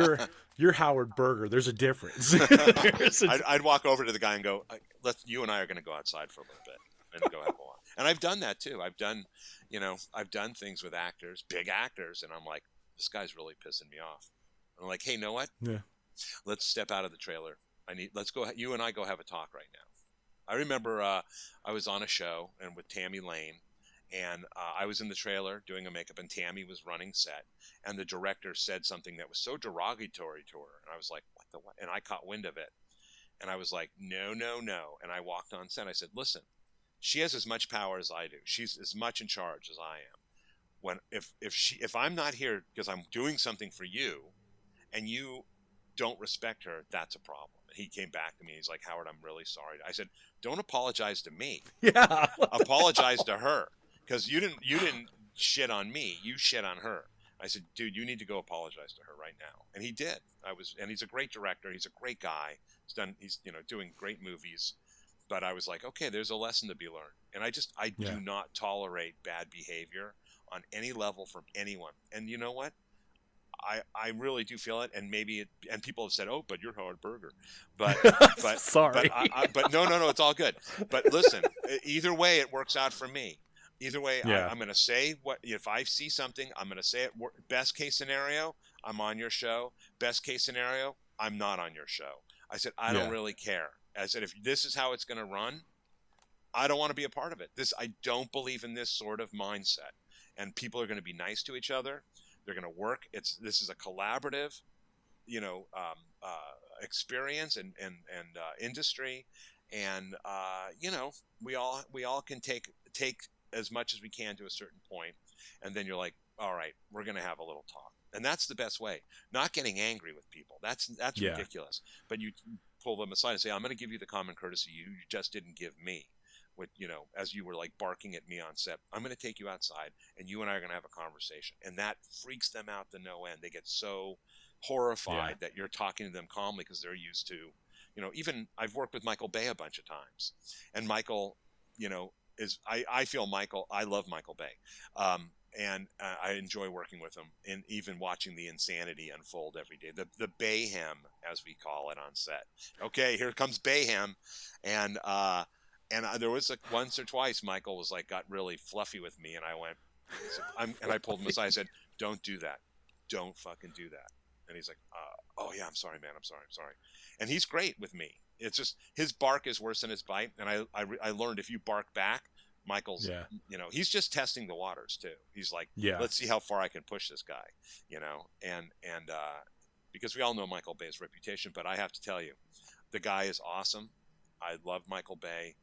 you're Howard Berger. There's a difference. I'd walk over to the guy and go, you and I are going to go outside for a little bit and go have a walk. And I've done that too. I've done things with actors, big actors, and I'm like, this guy's really pissing me off. And I'm like, hey, you know what? Yeah. Let's step out of the trailer. Let's go. You and I go have a talk right now. I remember I was on a show and with Tammy Lane, and I was in the trailer doing a makeup, and Tammy was running set, and the director said something that was so derogatory to her, and I was like, what the what? And I caught wind of it, and I was like, no, no, no. And I walked on set. I said, listen, she has as much power as I do. She's as much in charge as I am. If I'm not here because I'm doing something for you, and you don't respect her, that's a problem. And he came back to me. He's like, Howard, I'm really sorry. I said, don't apologize to me. Yeah. Apologize to her, because you didn't shit on me. You shit on her. I said, dude, you need to go apologize to her right now. And he did. And he's a great director. He's a great guy. He's doing great movies. But I was like, okay, there's a lesson to be learned. And I do not tolerate bad behavior on any level from anyone. And you know what? I really do feel it, and and people have said, "Oh, but you're Howard Berger," but sorry, but no, it's all good. But listen, either way, it works out for me. Either way, I'm going to say if I see something, I'm going to say it. Best case scenario, I'm on your show. Best case scenario, I'm not on your show. I said I don't really care. I said if this is how it's going to run, I don't want to be a part of it. I don't believe in this sort of mindset, and people are going to be nice to each other. They're going to work. This is a collaborative, experience and industry, and we all can take as much as we can to a certain point, and then you're like, all right, we're going to have a little talk, and that's the best way. Not getting angry with people. That's ridiculous. But you pull them aside and say, I'm going to give you the common courtesy you just didn't give me. With, as you were like barking at me on set, I'm going to take you outside and you and I are going to have a conversation. And that freaks them out to no end. They get so horrified that you're talking to them calmly because they're used to, even I've worked with Michael Bay a bunch of times, and Michael, I love Michael Bay. And I enjoy working with him and even watching the insanity unfold every day. The Bayhem, as we call it on set. Okay, here comes Bayhem. And there was once or twice Michael was like, got really fluffy with me, and I went, and I pulled him aside. I said, "Don't do that. Don't fucking do that." And he's like, "Oh yeah, I'm sorry, man. I'm sorry." And he's great with me. It's just his bark is worse than his bite. And I learned if you bark back, Michael's, he's just testing the waters too. He's like, let's see how far I can push this guy, and because we all know Michael Bay's reputation, but I have to tell you, the guy is awesome. I love Michael Bay.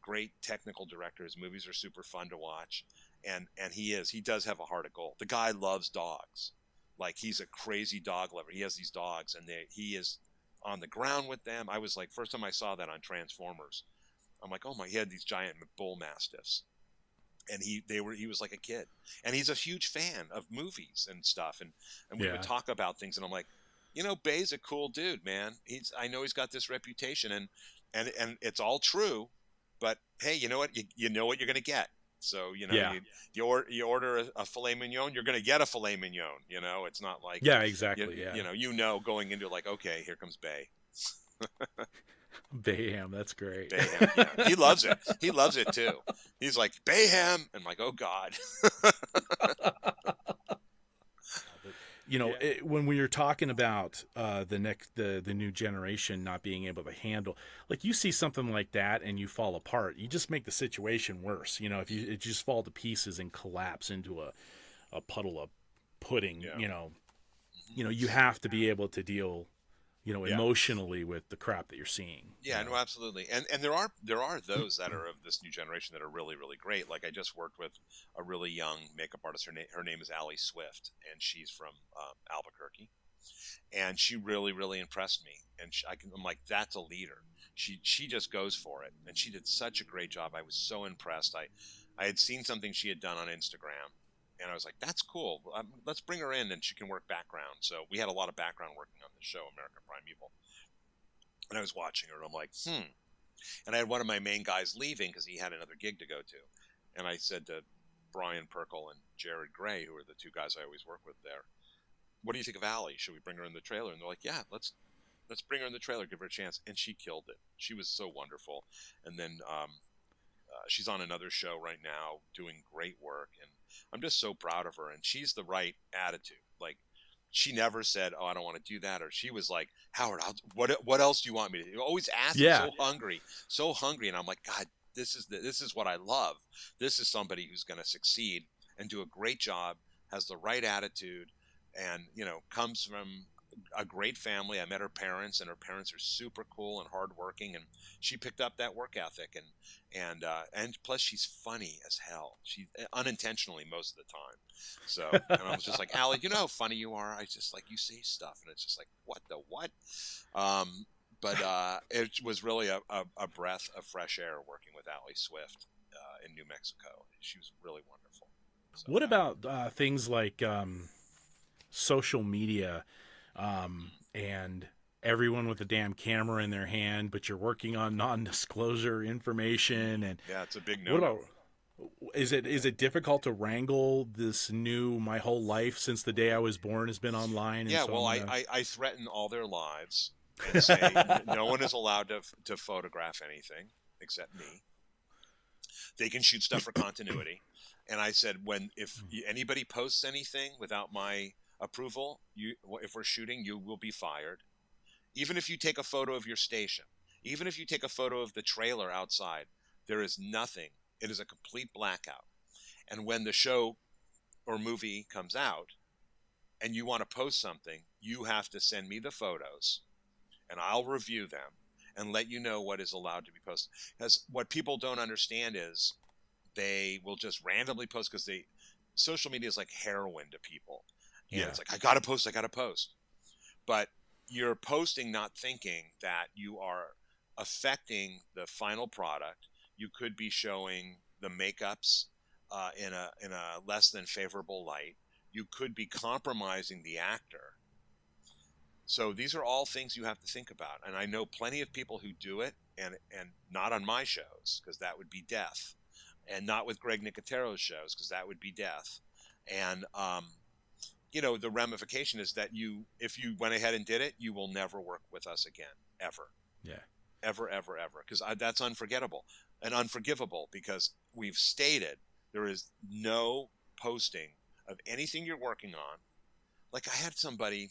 Great technical director. His movies are super fun to watch. And he does have a heart of gold. The guy loves dogs. Like, he's a crazy dog lover. He has these dogs, and he is on the ground with them. I was like, first time I saw that on Transformers, I'm like, oh my, he had these giant bull mastiffs. And he was like a kid. And he's a huge fan of movies and stuff. And we would talk about things, and I'm like, Bay's a cool dude, man. I know he's got this reputation, and it's all true. But hey, you know what? You know what you're going to get. So you order a filet mignon, you're going to get a filet mignon. It's not like exactly. Going into like, okay, here comes Bay. Bayham, that's great. Bayham, yeah. He loves it. He loves it too. He's like, Bayham. I'm like, oh God. When we were talking about the new generation not being able to handle, like, you see something like that and you fall apart, you just make the situation worse. If you just fall to pieces and collapse into a puddle of pudding, you have to be able to deal emotionally with the crap that you're seeing. Yeah, no, absolutely. And there are those that are of this new generation that are really, really great. Like, I just worked with a really young makeup artist. Her name is Allie Swift, and she's from Albuquerque. And she really, really impressed me. And I'm like, that's a leader. She just goes for it. And she did such a great job. I was so impressed. I had seen something she had done on Instagram, and I was like, that's cool. Let's bring her in, and she can work background. So we had a lot of background working on the show, American Primeval. And I was watching her, and I'm like, And I had one of my main guys leaving because he had another gig to go to. And I said to Brian Perkle and Jared Gray, who are the two guys I always work with there, what do you think of Allie? Should we bring her in the trailer? And they're like, yeah, let's bring her in the trailer, give her a chance. And she killed it. She was so wonderful. And then she's on another show right now doing great work. I'm just so proud of her, and she's the right attitude. Like, she never said, "Oh, I don't want to do that," or she was like, "Howard, what else do you want me to do?" Always asking, Yeah. so hungry, and I'm like, God, this is what I love. This is somebody who's going to succeed and do a great job, has the right attitude, and comes from a great family. I met her parents, and her parents are super cool and hardworking, and she picked up that work ethic, and plus she's funny as hell. She unintentionally most of the time. So, and I was just like, Allie, you know how funny you are. I just like, you say stuff, and it's just like, what the what? But it was really a breath of fresh air working with Allie Swift in New Mexico. She was really wonderful. So, What about things like social media and everyone with a damn camera in their hand, but you're working on non-disclosure information? And yeah, it's a big no. what about, is it difficult to wrangle this new, my whole life since the day I was born has been online? And Yeah, so well, gonna... I threaten all their lives and say no one is allowed to photograph anything except me. They can shoot stuff for continuity. And I said, if anybody posts anything without my approval, if we're shooting, you will be fired. Even if you take a photo of your station, even if you take a photo of the trailer outside, there is nothing. It is a complete blackout. And when the show or movie comes out and you want to post something, you have to send me the photos and I'll review them and let you know what is allowed to be posted. Because what people don't understand is they will just randomly post, because social media is like heroin to people. And it's like, I got to post. But you're posting not thinking that you are affecting the final product. You could be showing the makeups in a less than favorable light. You could be compromising the actor. So these are all things you have to think about. And I know plenty of people who do it, and not on my shows, because that would be death, and not with Greg Nicotero's shows, because that would be death. And the ramification is that if you went ahead and did it, you will never work with us again, ever. Yeah. Ever, ever, ever. Because that's unforgettable and unforgivable, because we've stated there is no posting of anything you're working on. Like, I had somebody,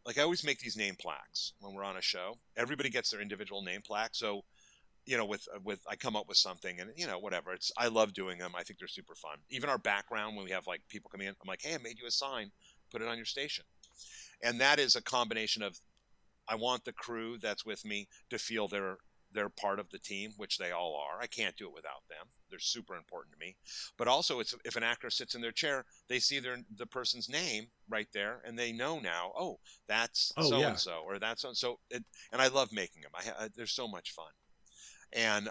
like, I always make these name plaques when we're on a show. Everybody gets their individual name plaque. So, with I come up with something, and whatever. I love doing them. I think they're super fun. Even our background, when we have like people coming in, I'm like, hey, I made you a sign, put it on your station. And that is a combination of, I want the crew that's with me to feel they're part of the team, which they all are. I can't do it without them. They're super important to me. But also, it's if an actor sits in their chair, they see the person's name right there, and they know now, oh, that's so and so, or that's so and so. And I love making them. They're so much fun. And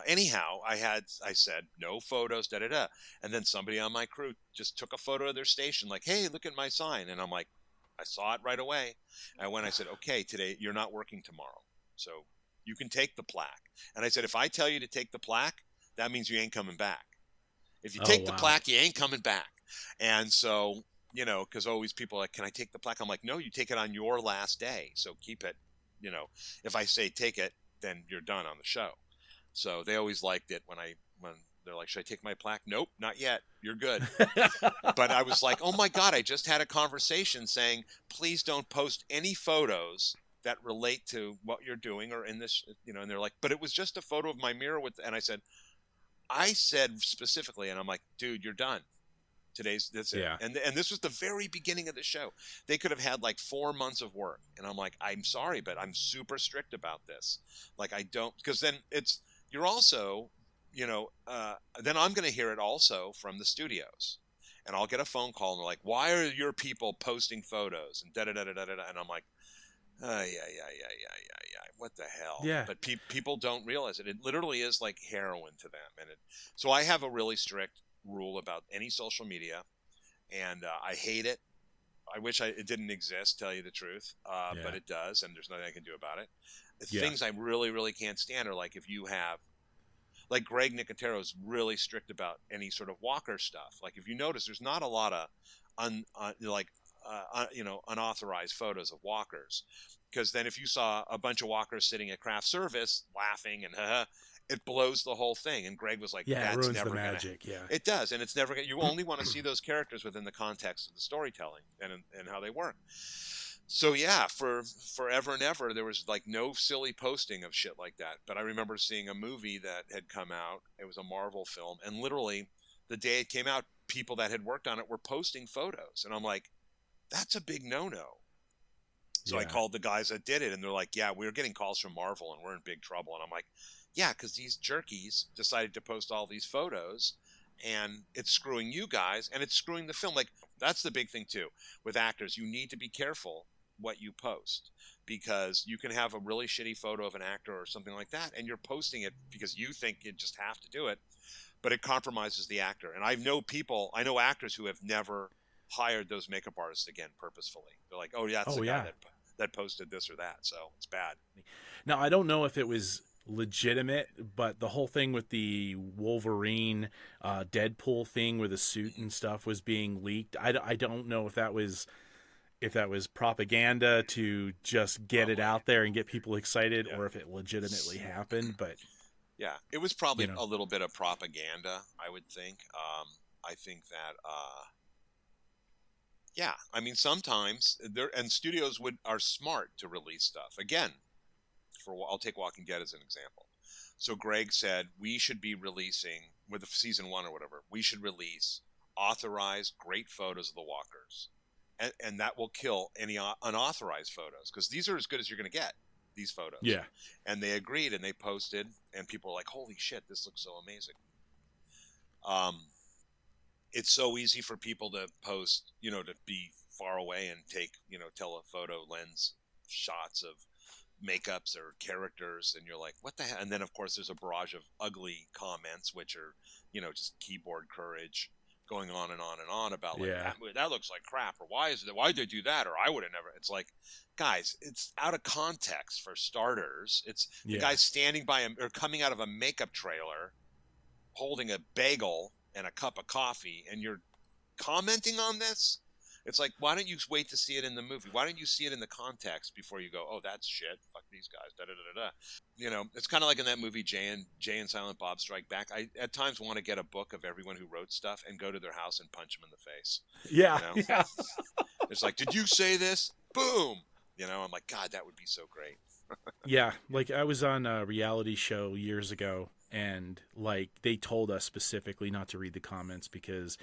anyhow, I said no photos, da da da, and then somebody on my crew just took a photo of their station, like, hey, look at my sign, and I'm like, I saw it right away. And when I said, okay, today you're not working tomorrow, so you can take the plaque. And I said, if I tell you to take the plaque, that means you ain't coming back. If you take the plaque, you ain't coming back. And so, because always people are like, can I take the plaque? I'm like, no, you take it on your last day, so keep it. If I say take it, then you're done on the show. So they always liked it when they're like, should I take my plaque? Nope, not yet. You're good. But I was like, oh my God, I just had a conversation saying, please don't post any photos that relate to what you're doing or in this, and they're like, but it was just a photo of my mirror and I said specifically, and I'm like, dude, you're done. That's it. And this was the very beginning of the show. They could have had like 4 months of work. And I'm like, I'm sorry, but I'm super strict about this. Like, I don't, because then you're also, then I'm going to hear it also from the studios. And I'll get a phone call and they're like, why are your people posting photos? And da-da-da-da-da-da. And I'm like, yeah. What the hell? Yeah. But people don't realize it. It literally is like heroin to them. So I have a really strict rule about any social media, and I hate it. I wish it didn't exist, tell you the truth, but it does, and there's nothing I can do about it. Things I really, really can't stand are like, if you have, like, Greg Nicotero is really strict about any sort of walker stuff. Like, if you notice, there's not a lot of unauthorized photos of walkers, because then if you saw a bunch of walkers sitting at craft service laughing and it blows the whole thing. And Greg was like, Yeah, it that's ruins the never going to, magic. Yeah. it does. And it's never going to, you only want to see those characters within the context of the storytelling and how they work. So yeah, for forever and ever, there was like no silly posting of shit like that. But I remember seeing a movie that had come out. It was a Marvel film. And literally the day it came out, people that had worked on it were posting photos. And I'm like, that's a big no-no. So I Yeah. called the guys that did it, and they're like, yeah, we were getting calls from Marvel, and we're in big trouble. And I'm like, yeah, because these jerkies decided to post all these photos, and it's screwing you guys, and it's screwing the film. Like, that's the big thing, too. With actors, you need to be careful what you post, because you can have a really shitty photo of an actor or something like that, and you're posting it because you think you just have to do it, but it compromises the actor. And I know actors who have never hired those makeup artists again purposefully. They're like, oh, yeah, that's Oh the guy yeah. that posted this or that, so it's bad. Now I don't know if it was legitimate, but the whole thing with the Wolverine, Deadpool thing where the suit and stuff was being leaked. I don't know if that was propaganda to just get it Probably. out there and get people excited, Yeah. or if it legitimately happened. But Yeah, it was probably you know, a little bit of propaganda, I would think. I think that, yeah, I mean, sometimes there and studios are smart to release stuff. Again, I'll take Walking Dead as an example. So Greg said we should be releasing with the season 1 or whatever. We should release authorized great photos of the walkers, and that will kill any unauthorized photos, because these are as good as you're going to get. These photos. yeah, And they agreed, and they posted, and people were like, "Holy shit, this looks so amazing." Um, it's so easy for people to post, to be far away and take, telephoto lens shots of makeups or characters, and you're like, what the hell? And then of course there's a barrage of ugly comments, which are, just keyboard courage, going on and on and on about like yeah, that looks like crap, or why did they do that, or I would have never. It's like, guys, it's out of context for starters. It's the yeah. guy standing by him or coming out of a makeup trailer holding a bagel and a cup of coffee, and you're commenting on this. It's like, why don't you wait to see it in the movie? Why don't you see it in the context before you go, oh, that's shit, fuck these guys, da da da da. It's kind of like in that movie Jay and Silent Bob Strike Back. I at times want to get a book of everyone who wrote stuff and go to their house and punch them in the face. Yeah, You know, yeah, it's like, did you say this? Boom. I'm like, God, that would be so great. yeah. Like I was on a reality show years ago, and like they told us specifically not to read the comments because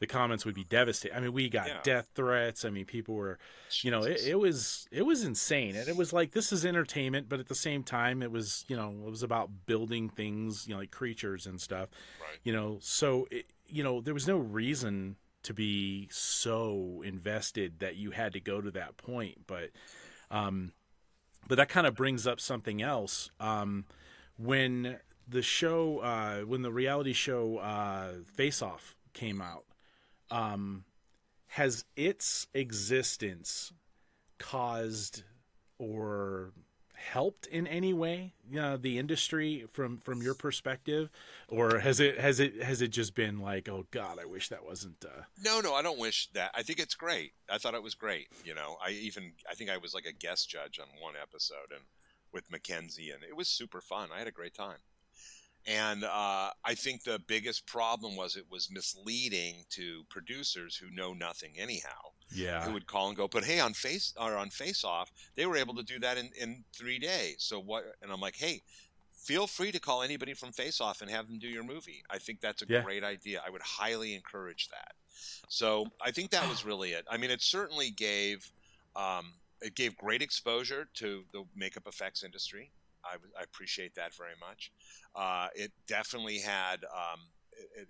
the comments would be devastating. I mean, we got Yeah. death threats. I mean, people were, Jesus. it was insane, and it was like this is entertainment, but at the same time, it was it was about building things, like creatures and stuff, Right. So there was no reason to be so invested that you had to go to that point, but that kind of brings up something else. When when the reality show Face Off came out, has its existence caused or helped in any way, the industry from your perspective, or has it just been like, oh God, I wish that wasn't. No, I don't wish that. I think it's great. I thought it was great. I think I was like a guest judge on one episode and with Mackenzie, and it was super fun. I had a great time. And I think the biggest problem was it was misleading to producers who know nothing anyhow, Yeah, who would call and go, but hey, on Face Off, they were able to do that in 3 days. So what? And I'm like, hey, feel free to call anybody from Face Off and have them do your movie. I think that's a yeah, great idea. I would highly encourage that. So I think that was really it. I mean, it certainly gave great exposure to the makeup effects industry. I appreciate that very much. It definitely had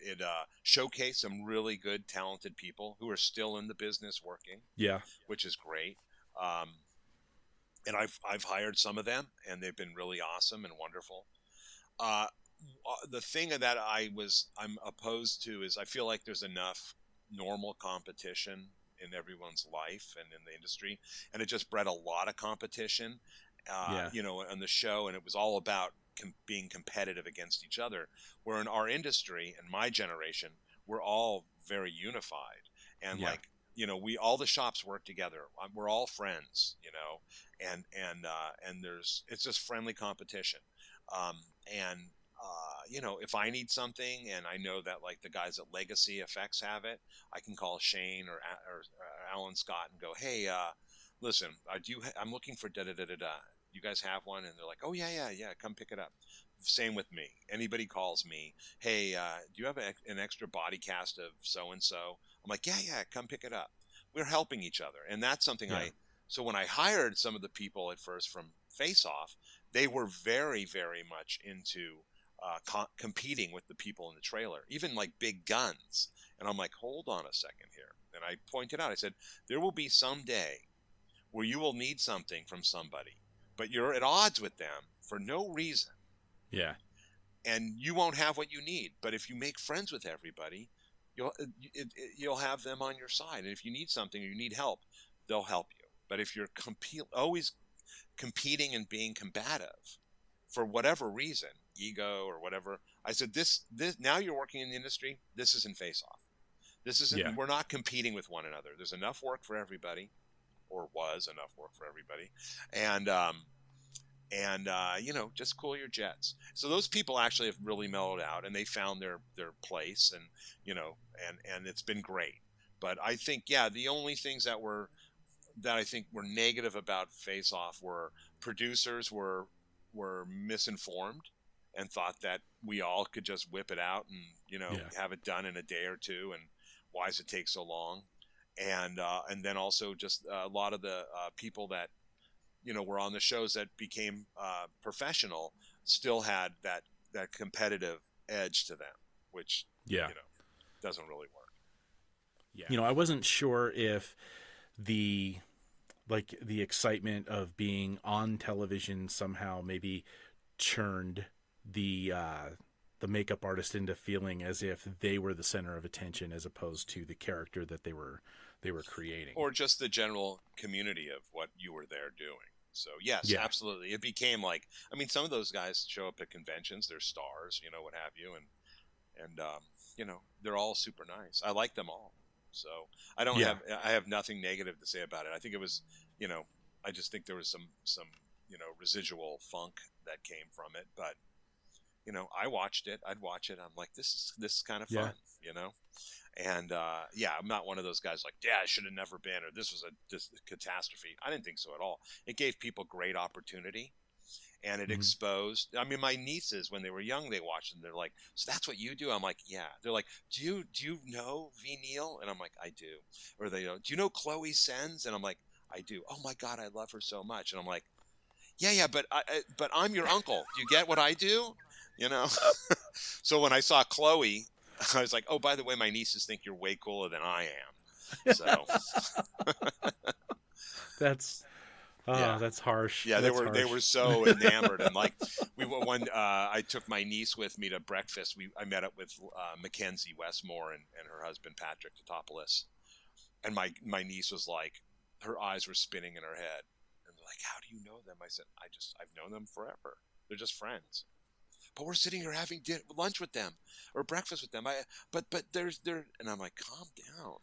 it showcased some really good, talented people who are still in the business working, yeah, which is great. Um, and I've hired some of them, and they've been really awesome and wonderful. Uh, the thing that I'm opposed to is I feel like there's enough normal competition in everyone's life and in the industry, and it just bred a lot of competition, yeah, on the show, and it was all about being competitive against each other. Where in our industry and my generation, we're all very unified, and yeah. like, we all the shops work together. We're all friends, and it's just friendly competition. Um, and if I need something and I know that like the guys at Legacy Effects have it, I can call Shane or Alan Scott and go, hey, listen, I'm looking for da da da da da. You guys have one? And they're like, oh yeah, come pick it up. Same with me. Anybody calls me, hey, do you have an extra body cast of so and so? I'm like, yeah, come pick it up. We're helping each other, and that's something Yeah. So when I hired some of the people at first from Face Off, they were very, very much into competing with the people in the trailer, even like big guns. And I'm like, hold on a second here. And I pointed out, I said, there will be some day where you will need something from somebody, but you're at odds with them for no reason. Yeah. And you won't have what you need. But if you make friends with everybody, you'll have them on your side. And if you need something or you need help, they'll help you. But if you're always competing and being combative for whatever reason, ego or whatever, I said, this now you're working in the industry. This isn't Face Off. This isn't. Yeah. We're not competing with one another. There's enough work for everybody, or was enough work for everybody, and just cool your jets. So those people actually have really mellowed out, and they found their place, and and it's been great. But I think, the only things that I think were negative about Face Off were producers were misinformed and thought that we all could just whip it out and have it done in a day or two, and why does it take so long? And then also just a lot of the people that were on the shows that became professional still had that competitive edge to them, which doesn't really work. Yeah. I wasn't sure if the excitement of being on television somehow maybe churned the makeup artist into feeling as if they were the center of attention as opposed to the character that they were creating, or just the general community of what you were there doing. So yes, absolutely. It became like, some of those guys show up at conventions, they're stars, what have you, and they're all super nice. I like them all. So I have nothing negative to say about it. I think it was, I just think there was some residual funk that came from it, but I watched it. I'd watch it. I'm like, this is kind of fun, and I'm not one of those guys like, I should have never been, or this was a catastrophe. I didn't think so at all. It gave people great opportunity, and it exposed. My nieces, when they were young, they watched and they're like, so that's what you do? I'm like, yeah. They're like, do you know V. Neal? And I'm like, I do. Or they go, do you know Chloe Sens? And I'm like, I do. Oh my God, I love her so much. And I'm like, yeah, but I'm your uncle. Do you get what I do? So when I saw Chloe, I was like, oh, by the way, my nieces think you're way cooler than I am. So that's harsh. Yeah, they were so enamored, and like I took my niece with me to breakfast. I met up with Mackenzie Westmore and her husband Patrick Totopoulos, and my niece was like, her eyes were spinning in her head, and they're like, how do you know them? I said, I've known them forever. They're just friends. But we're sitting here having lunch with them or breakfast with them. But and I'm like, calm down.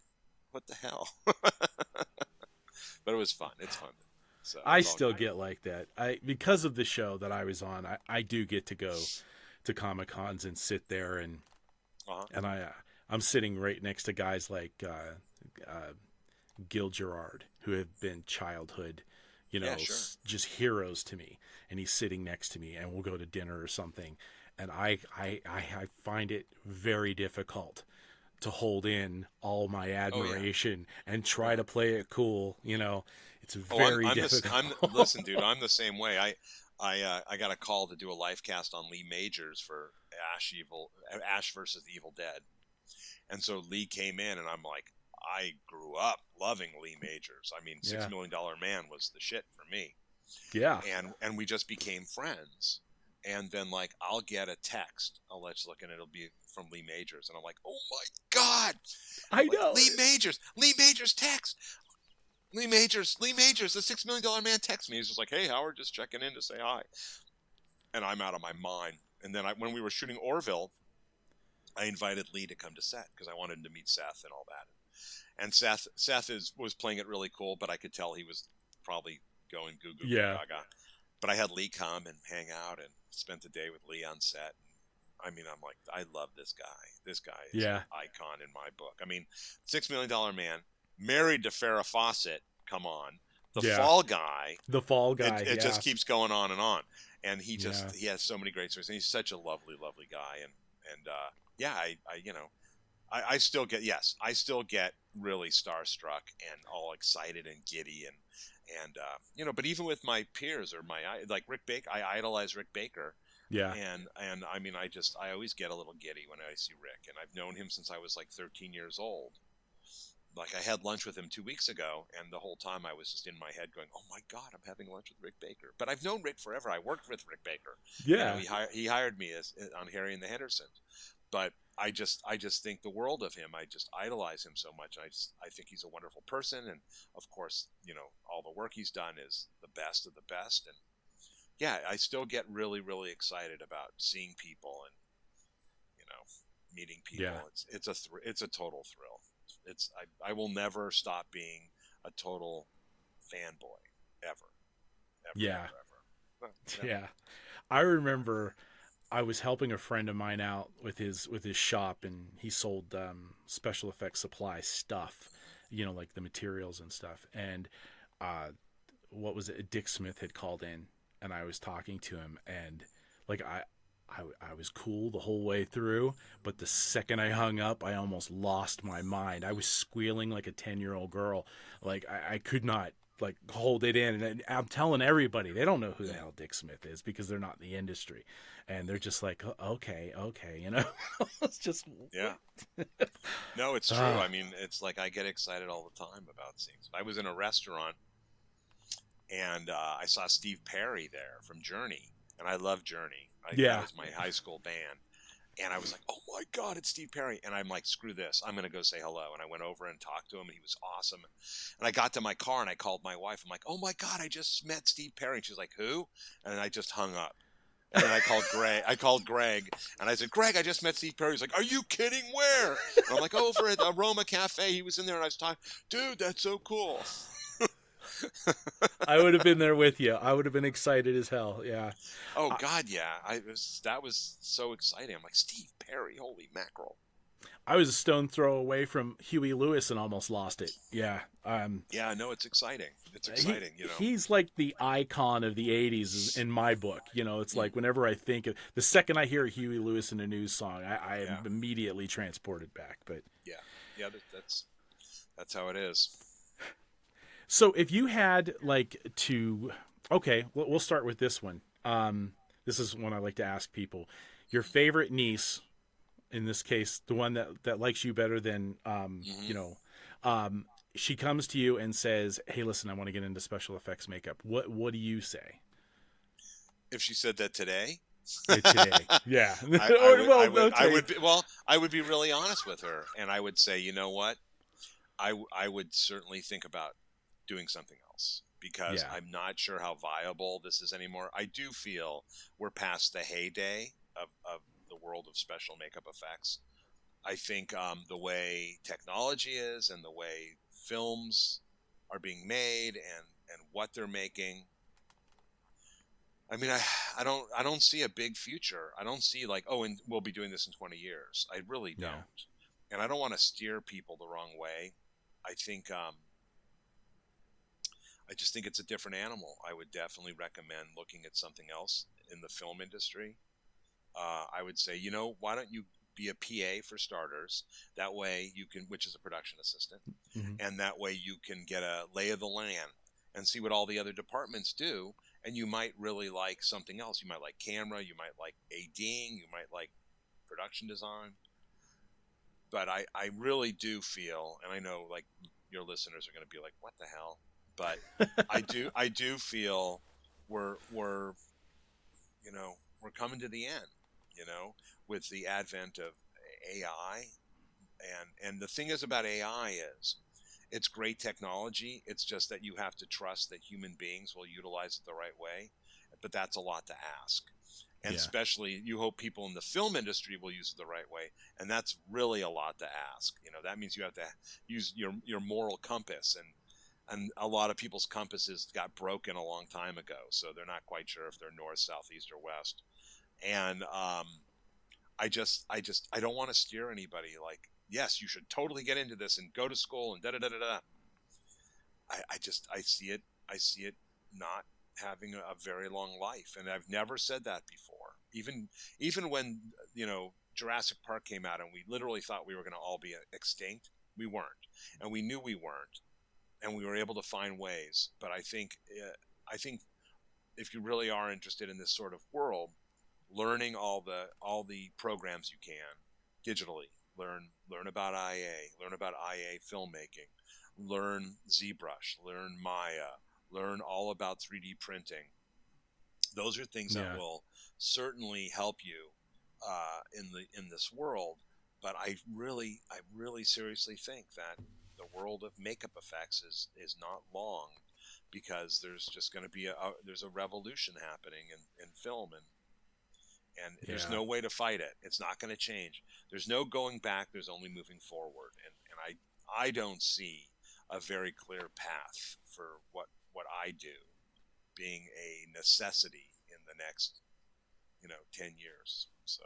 What the hell? But it was fun. It's fun. So I still get like that. Because of the show that I was on, I do get to go to Comic Cons and sit there and I'm sitting right next to guys like Gil Gerard, who have been childhood, just heroes to me. And he's sitting next to me, and we'll go to dinner or something. And I find it very difficult to hold in all my admiration and try to play it cool. It's very difficult. Listen, dude, I'm the same way. I got a call to do a live cast on Lee Majors for Ash versus the Evil Dead. And so Lee came in, and I'm like, I grew up loving Lee Majors. $6 Million Man was the shit for me. Yeah. And we just became friends. And then like I'll get a text, I'll let you look, and it'll be from Lee Majors, and I'm like, oh my God, I know Lee Majors text. Lee Majors, the $6 Million Man texts me. He's just like, hey Howard, just checking in to say hi. And I'm out of my mind. And then when we were shooting Orville, I invited Lee to come to set because I wanted him to meet Seth and all that. And Seth was playing it really cool, but I could tell he was probably going goo goo gaga. But I had Lee come and hang out and spent the day with Lee on set. I mean, I'm like, I love this guy. This guy is Yeah. an icon in my book. I mean, $6 Million Man, married to Farrah Fawcett. Come on, the Yeah. Fall Guy. The Fall It Guy. it Yeah. just keeps going on and on. And Yeah. he has so many great stories. And he's such a lovely, lovely guy. And yeah, I still get, yes, I still get really starstruck and all excited and giddy but even with my peers or like Rick Baker, I idolize Rick Baker. Yeah. And I mean, I always get a little giddy when I see Rick, and I've known him since I was like 13 years old. Like, I had lunch with him 2 weeks ago, and the whole time I was just in my head going, "Oh my God, I'm having lunch with Rick Baker." But I've known Rick forever. I worked with Rick Baker. Yeah. He hired me on Harry and the Hendersons. But I just think the world of him. I just idolize him so much. I think he's a wonderful person, and of course, all the work he's done is the best of the best. And yeah, I still get really, really excited about seeing people and meeting people. Yeah. It's a total thrill. I will never stop being a total fanboy ever. Yeah. Ever. Never. Yeah. I remember I was helping a friend of mine out with his shop, and he sold special effects supply stuff, like the materials and stuff. And what was it? Dick Smith had called in, and I was talking to him, and like I was cool the whole way through, but the second I hung up, I almost lost my mind. I was squealing like a 10-year-old girl. Like I could not like hold it in. And I'm telling everybody, they don't know who the hell Dick Smith is because they're not in the industry. And they're just like, okay. It's just, yeah. No, it's true. I mean, it's like I get excited all the time about things. I was in a restaurant, and I saw Steve Perry there from Journey, and I love Journey. That was my high school band. And I was like, oh my God, it's Steve Perry. And I'm like, screw this. I'm going to go say hello. And I went over and talked to him, and he was awesome. And I got to my car, and I called my wife. I'm like, oh my God, I just met Steve Perry. And she's like, who? And I just hung up. And then I called Greg, and I said, Greg, I just met Steve Perry. He's like, are you kidding? Where? And I'm like, over at Aroma Cafe. He was in there, and I was talking, dude, that's so cool. I would have been there with you. I would have been excited as hell. Yeah. Oh God, yeah. That was so exciting. I'm like, Steve Perry, holy mackerel. I was a stone throw away from Huey Lewis and almost lost it. Yeah. Yeah, no, it's exciting. It's exciting, He's like the icon of the 80s in my book. It's like whenever I think of the second I hear Huey Lewis in a news song, I am immediately transported back. But yeah, that's how it is. So if you had we'll start with this one. This is one I like to ask people. Your favorite niece, in this case, the one that likes you better than, she comes to you and says, hey, listen, I want to get into special effects makeup. What do you say? If she said that today? Today. Yeah. I would be really honest with her, and I would say, you know what? I would certainly think about doing something else, because I'm not sure how viable this is anymore. I do feel we're past the heyday of the world of special makeup effects. I think the way technology is and the way films are being made and what they're making, I mean, I don't see a big future. I don't see like, and we'll be doing this in 20 years. I really don't. And I don't want to steer people the wrong way. I think I just think it's a different animal. I would definitely recommend looking at something else in the film industry. I would say, why don't you be a PA for starters? That way you can, which is a production assistant, and that way you can get a lay of the land and see what all the other departments do. And you might really like something else. You might like camera. You might like ADing. You might like production design. But I really do feel, and I know like your listeners are going to be like, what the hell? But I do feel we're coming to the end, with the advent of AI. And the thing is about AI is it's great technology. It's just that you have to trust that human beings will utilize it the right way. But that's a lot to ask. And especially you hope people in the film industry will use it the right way. And that's really a lot to ask. That means you have to use your moral compass, and a lot of people's compasses got broken a long time ago, so they're not quite sure if they're north, south, east, or west. And I don't want to steer anybody like, yes, you should totally get into this and go to school and da da da da da. I see it not having a very long life, and I've never said that before. Even when Jurassic Park came out and we literally thought we were going to all be extinct, we weren't, and we knew we weren't, and we were able to find ways. But I think if you really are interested in this sort of world, learning all the programs you can digitally, learn about learn about IA filmmaking, learn ZBrush, learn Maya, learn all about 3D printing. Those are things that will certainly help you in this world. But I really seriously think that the world of makeup effects is not long, because there's just going to be there's a revolution happening in film, and there's no way to fight it. It's not going to change. There's no going back. There's only moving forward. And I don't see a very clear path for what I do being a necessity in the next 10 years. So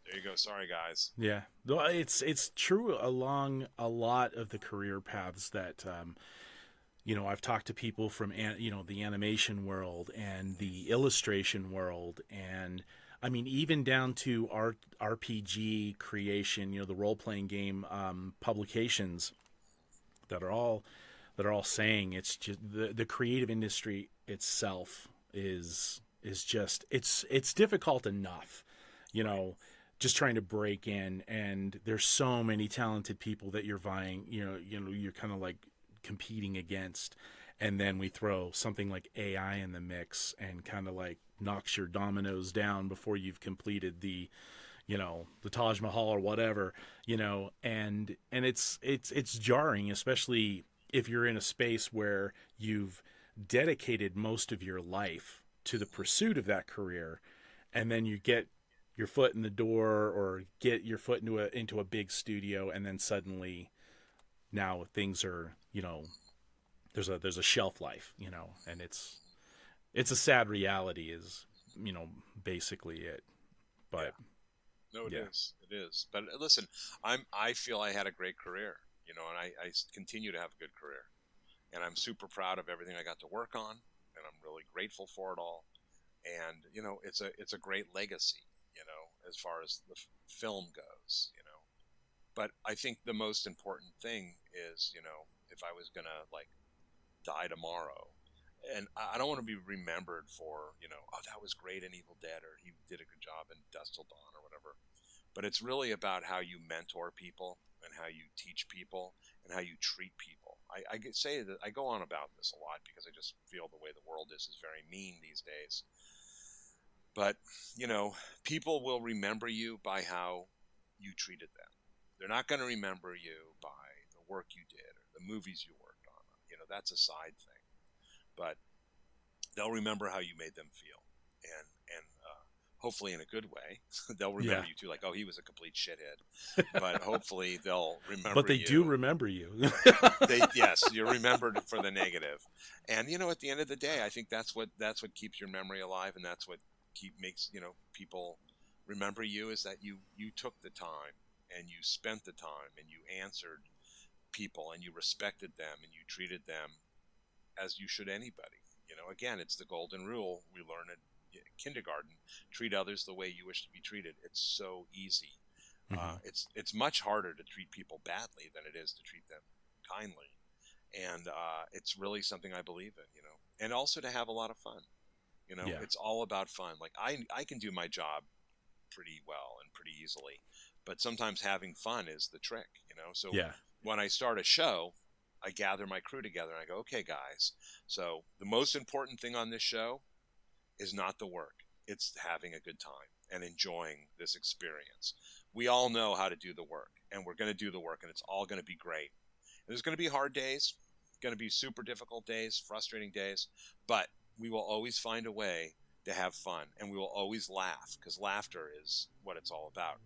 there you go. Sorry, guys. Yeah, well, it's true along a lot of the career paths that I've talked to people from the animation world and the illustration world, and I mean even down to RPG creation, the role playing game publications that are all saying it's just the creative industry itself is just it's difficult enough, just trying to break in, and there's so many talented people that you're vying, you're kind of like competing against, and then we throw something like AI in the mix and kind of like knocks your dominoes down before you've completed the Taj Mahal or whatever, and it's jarring, especially if you're in a space where you've dedicated most of your life to the pursuit of that career, and then you get your foot in the door or get your foot into a big studio, and then suddenly now things are, there's a shelf life, and it's a sad reality is, basically it. But no, it is. But listen, I feel I had a great career, and I continue to have a good career, and I'm super proud of everything I got to work on, and I'm really grateful for it all. And it's a great legacy, as far as the film goes, But I think the most important thing is, if I was gonna like die tomorrow, and I don't want to be remembered for, oh, that was great in Evil Dead, or he did a good job in Dusk Till Dawn, or whatever. But it's really about how you mentor people and how you teach people and how you treat people. I say that I go on about this a lot because I just feel the way the world is very mean these days. But, people will remember you by how you treated them. They're not going to remember you by the work you did or the movies you worked on. That's a side thing. But they'll remember how you made them feel. And hopefully in a good way. They'll remember you too, like, oh, he was a complete shithead. But hopefully they'll remember you. But they do remember you. Yes, you're remembered for the negative. And, at the end of the day, I think that's what keeps your memory alive, and that's what makes people remember you, is that you took the time and you spent the time and you answered people and you respected them and you treated them as you should anybody. Again, it's the golden rule we learn at kindergarten: treat others the way you wish to be treated. It's so easy. Mm-hmm. It's much harder to treat people badly than it is to treat them kindly, and it's really something I believe in. And also to have a lot of fun. It's all about fun. Like I can do my job pretty well and pretty easily, but sometimes having fun is the trick, So when I start a show, I gather my crew together and I go, okay, guys, so the most important thing on this show is not the work. It's having a good time and enjoying this experience. We all know how to do the work, and we're going to do the work, and it's all going to be great. There's going to be hard days, going to be super difficult days, frustrating days, but we will always find a way to have fun, and we will always laugh, because laughter is what it's all about.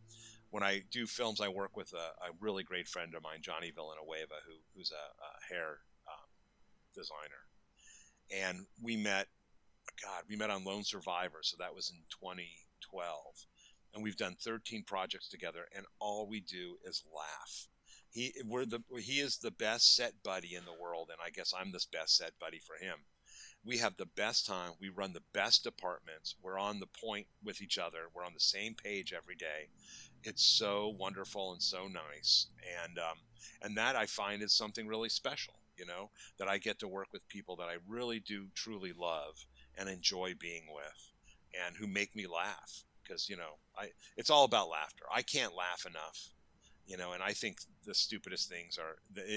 When I do films, I work with a really great friend of mine, Johnny Villanueva, who's a hair designer. And we met on Lone Survivor, so that was in 2012. and we've done 13 projects together, and all we do is laugh. He is the best set buddy in the world, and I guess I'm the best set buddy for him. We have the best time. We run the best departments. We're on the point with each other. We're on the same page every day. It's so wonderful and so nice, and that I find is something really special. That I get to work with people that I really do truly love and enjoy being with, and who make me laugh. Because I it's all about laughter. I can't laugh enough. And I think the stupidest things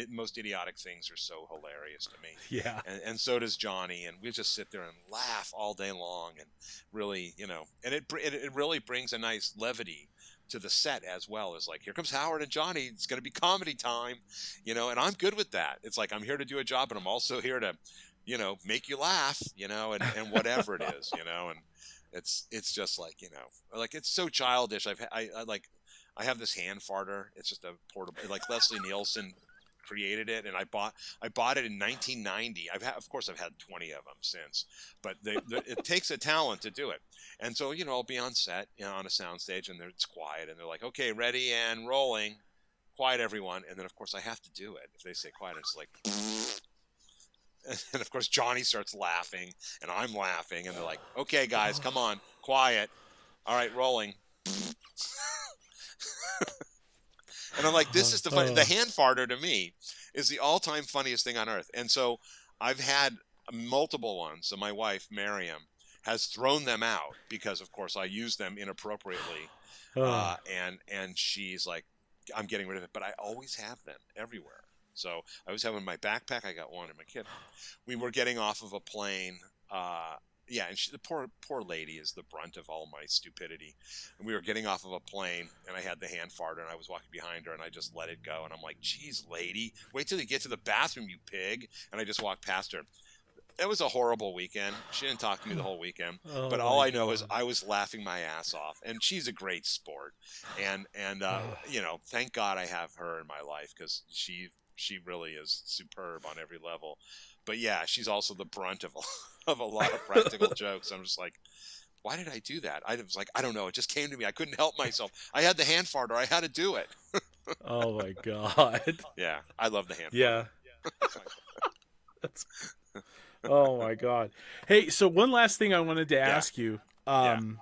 most idiotic things are so hilarious to me. Yeah. And so does Johnny, and we just sit there and laugh all day long, and really, and it really brings a nice levity to the set as well. As like, here comes Howard and Johnny, it's going to be comedy time, and I'm good with that. It's like, I'm here to do a job, but I'm also here to, make you laugh, and whatever it is, and it's just like, like, it's so childish. I have this hand farter. It's just a portable, like Leslie Nielsen created it, and I bought it in 1990. Of course, I've had 20 of them since, but it takes a talent to do it. And so, I'll be on set, on a sound stage, and it's quiet, and they're like, okay, ready and rolling, quiet everyone. And then of course I have to do it. If they say quiet, it's like, and of course Johnny starts laughing, and I'm laughing, and they're like, okay guys, come on, quiet. All right, rolling. And I'm like, this is the hand farter to me is the all-time funniest thing on earth. And so I've had multiple ones. So my wife, Miriam, has thrown them out because, of course, I use them inappropriately. And she's like, I'm getting rid of it. But I always have them everywhere. So I always have them in my backpack. I got one in my kit. We were getting off of a plane. Yeah, and the poor lady is the brunt of all my stupidity. And we were getting off of a plane, and I had the hand farter, and I was walking behind her, and I just let it go. And I'm like, geez, lady, wait till you get to the bathroom, you pig. And I just walked past her. It was a horrible weekend. She didn't talk to me the whole weekend. But all I know is I was laughing my ass off. And she's a great sport. And thank God I have her in my life, because she really is superb on every level. But yeah, she's also the brunt of a lot of practical jokes. I'm just like, why did I do that? I was like, I don't know. It just came to me. I couldn't help myself. I had the hand farter. I had to do it. Oh my God. Yeah, I love the hand farter. Yeah. Oh my God. Hey, so one last thing I wanted to ask you, and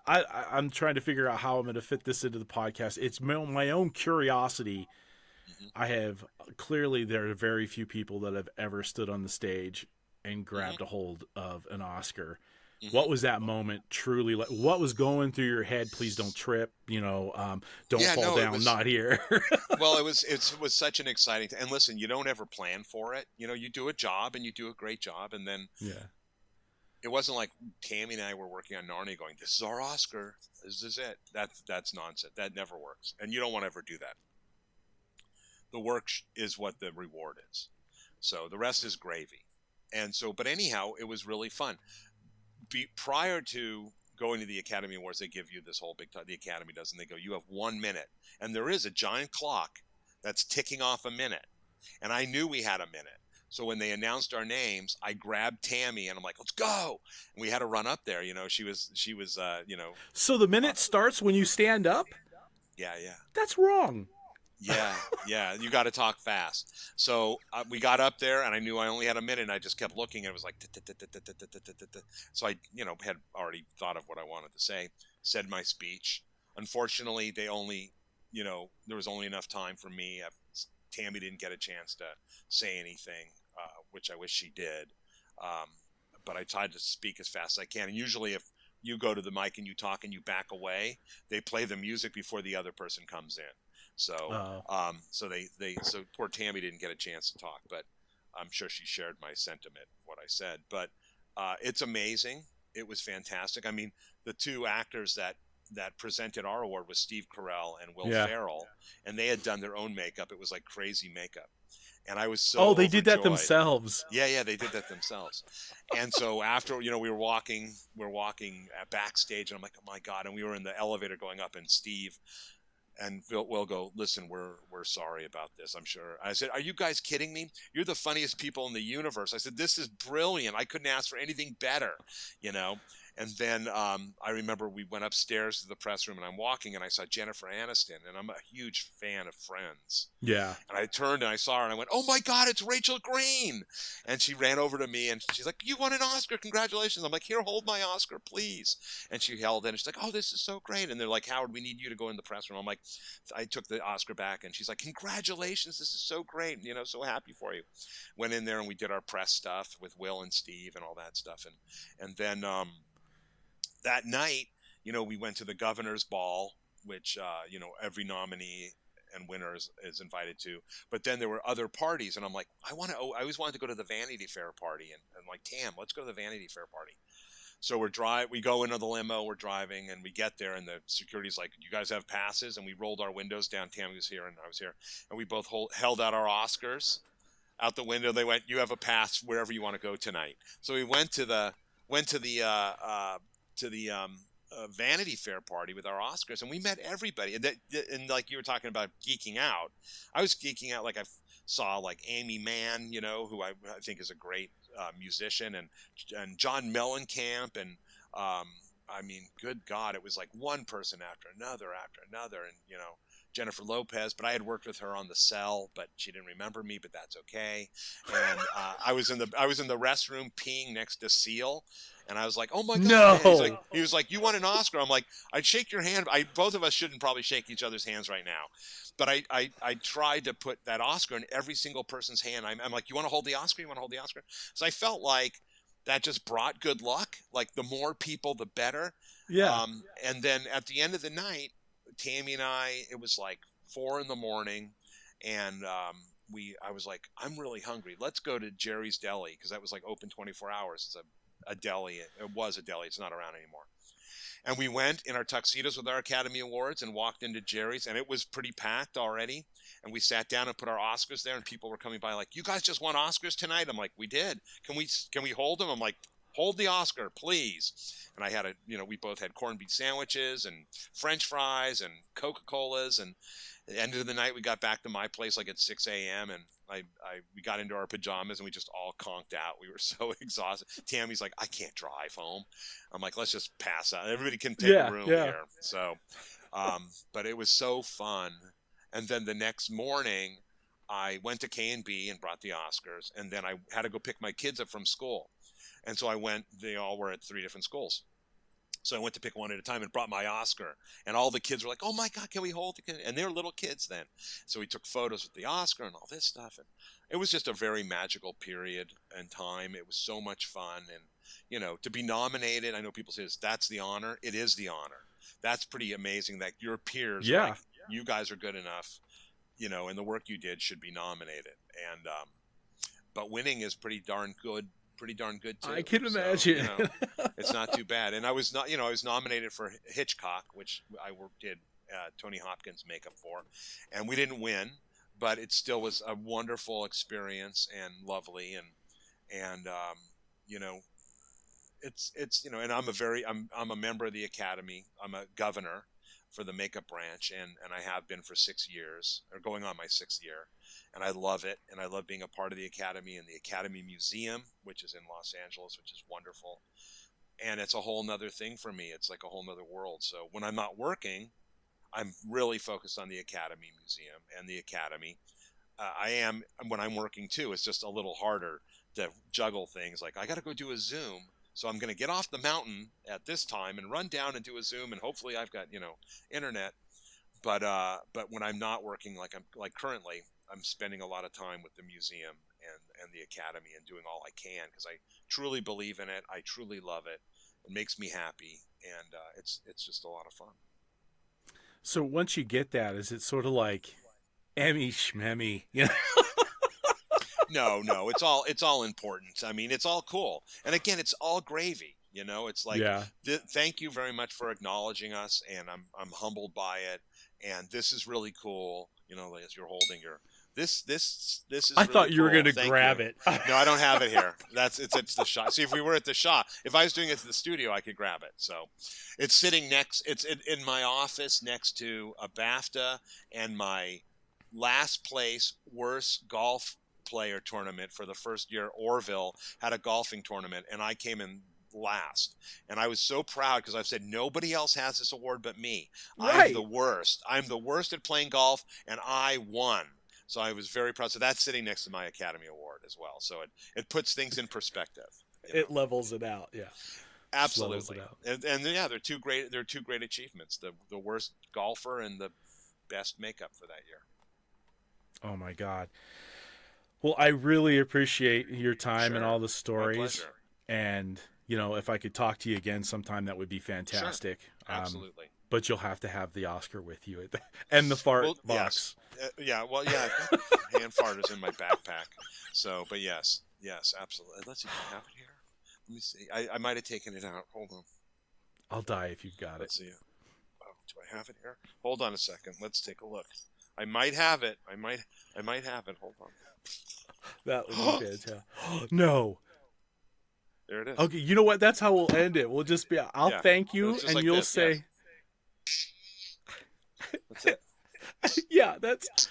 I'm trying to figure out how I'm going to fit this into the podcast. It's my own curiosity. I have there are very few people that have ever stood on the stage and grabbed a hold of an Oscar. What was that moment truly like? What was going through your head? Please don't trip, don't fall down, not here. Well, it was such an exciting and listen, you don't ever plan for it. You do a job and you do a great job, and then it wasn't like Tammy and I were working on Narnia going, this is our Oscar. This is it. That's nonsense. That never works. And you don't want to ever do that. The work is what the reward is. So the rest is gravy. And so, but anyhow, it was really fun. Prior to going to the Academy Awards, they give you this whole big time, the Academy does, and they go, you have 1 minute. And there is a giant clock that's ticking off a minute. And I knew we had a minute. So when they announced our names, I grabbed Tammy and I'm like, let's go. And we had to run up there. She was. So the minute starts when you stand up? Yeah. That's wrong. Yeah. You got to talk fast. So we got up there, and I knew I only had a minute, and I just kept looking, and it was like, so I, had already thought of what I wanted to say, said my speech. Unfortunately, they only, there was only enough time for me. Tammy didn't get a chance to say anything, which I wish she did. But I tried to speak as fast as I can. And usually if you go to the mic and you talk and you back away, they play the music before the other person comes in. So, so poor Tammy didn't get a chance to talk, but I'm sure she shared my sentiment, what I said. But it's amazing. It was fantastic. I mean, the two actors that presented our award was Steve Carell and Will Ferrell, and they had done their own makeup. It was like crazy makeup. And I was so they overjoyed. did that themselves. Yeah, they did that themselves. And so after, we were walking backstage, and I'm like, oh my God. And we were in the elevator going up, and Steve and Will go, listen, we're sorry about this, I'm sure. I said, are you guys kidding me? You're the funniest people in the universe. I said, this is brilliant. I couldn't ask for anything better, And then I remember we went upstairs to the press room, and I'm walking, and I saw Jennifer Aniston, and I'm a huge fan of Friends. Yeah. And I turned and I saw her, and I went, "Oh my God, it's Rachel Green!" And she ran over to me, and she's like, "You won an Oscar, congratulations!" I'm like, "Here, hold my Oscar, please." And she held it, and she's like, "Oh, this is so great!" And they're like, "Howard, we need you to go in the press room." I'm like, I took the Oscar back, and she's like, "Congratulations, this is so great! You know, so happy for you." Went in there, and we did our press stuff with Will and Steve and all that stuff, and then that night, we went to the governor's ball, which every nominee and winner is invited to. But then there were other parties, and I'm like, I always wanted to go to the Vanity Fair party, and I'm like, Tam, let's go to the Vanity Fair party. So we go into the limo, we're driving, and we get there, and the security's like, "You guys have passes?" And we rolled our windows down. Tammy was here, and I was here, and we both held out our Oscars out the window. They went, "You have a pass wherever you want to go tonight." So we went to the Vanity Fair party with our Oscars, and we met everybody. And like you were talking about geeking out, I was geeking out. Like I saw like Amy Mann, who I think is a great musician, and John Mellencamp, and I mean, good God, it was like one person after another, and Jennifer Lopez. But I had worked with her on The Cell, but she didn't remember me, but that's okay. And I was in the restroom peeing next to Seal. And I was like, "Oh my God!" No. He was like, "You won an Oscar." I'm like, "I'd shake your hand." Both of us shouldn't probably shake each other's hands right now, but I tried to put that Oscar in every single person's hand. I'm like, "You want to hold the Oscar? You want to hold the Oscar?" So I felt like that just brought good luck. Like the more people, the better. Yeah. And then at the end of the night, Tammy and I, it was like 4 a.m, and I was like, "I'm really hungry. Let's go to Jerry's Deli," because that was like open 24 hours. It's a deli. It was a deli. It's not around anymore. And we went in our tuxedos with our Academy Awards and walked into Jerry's, and it was pretty packed already. And we sat down and put our Oscars there, and people were coming by like, "You guys just won Oscars tonight?" I'm like, "We did. Can we hold them?" I'm like, "Hold the Oscar, please." And I had we both had corned beef sandwiches and French fries and Coca-Colas, and at the end of the night, we got back to my place like at 6 a.m. and we got into our pajamas, and we just all conked out. We were so exhausted. Tammy's like, "I can't drive home." I'm like, "Let's just pass out. Everybody can take a room here." So, but it was so fun. And then the next morning, I went to KNB and brought the Oscars, and then I had to go pick my kids up from school. And so I went. They all were at 3 different schools. So I went to pick one at a time and brought my Oscar. And all the kids were like, "Oh my God, can we hold the kid?" And they were little kids then. So we took photos with the Oscar and all this stuff. And it was just a very magical period and time. It was so much fun. And, to be nominated, I know people say this, that's the honor. It is the honor. That's pretty amazing that your peers are like, "You guys are good enough, and the work you did should be nominated." And, but winning is pretty darn good too. I can imagine. So, it's not too bad. And I was not, I was nominated for Hitchcock, which I did Tony Hopkins makeup for, and we didn't win, but it still was a wonderful experience and lovely. And it's and I'm a member of the Academy. I'm a governor for the makeup branch, and I have been for 6 years, or going on my 6th year. And I love it, and I love being a part of the Academy and the Academy Museum, which is in Los Angeles, which is wonderful. And it's a whole nother thing for me. It's like a whole nother world. So when I'm not working, I'm really focused on the Academy Museum and the Academy. I am when I'm working too. It's just a little harder to juggle things. Like I got to go do a Zoom, so I'm going to get off the mountain at this time and run down and do a Zoom, and hopefully I've got internet. But when I'm not working, like currently, I'm spending a lot of time with the museum and the Academy and doing all I can because I truly believe in it. I truly love it. It makes me happy, and it's just a lot of fun. So once you get that, is it sort of like Emmy schmemmy? No, it's all important. I mean, it's all cool, and again, it's all gravy. It's like, thank you very much for acknowledging us, and I'm humbled by it, and this is really cool. As you're holding your this is. I really thought you were cool. going to Thank grab you. it. No, I don't have it here. It's the shop. See, if we were at the shop, if I was doing it at the studio, I could grab it. So, it's sitting next. It's in my office next to a BAFTA and my last place worst golf player tournament for the first year. Orville had a golfing tournament, and I came in last. And I was so proud because I've said nobody else has this award but me. Right. I'm the worst. I'm the worst at playing golf, and I won. So I was very proud. So that's sitting next to my Academy Award as well. So it puts things in perspective. It levels it out. Yeah. Absolutely. And yeah, they're two great achievements. The worst golfer and the best makeup for that year. Oh my God. Well, I really appreciate your time and all the stories. My pleasure. And, if I could talk to you again sometime, that would be fantastic. Sure. Absolutely. But you'll have to have the Oscar with you and the fart box. Yes. Hand fart is in my backpack. So, but yes, absolutely. Let's see if I have it here. Let me see. I might have taken it out. Hold on. I'll die if you've got Let's see. Oh, do I have it here? Hold on a second. Let's take a look. I might have it. I might have it. Hold on. That would be fantastic. No. There it is. Okay, you know what? That's how we'll end it. We'll just be, I'll thank you, and you'll say... Yes. That's it. Yeah, that's...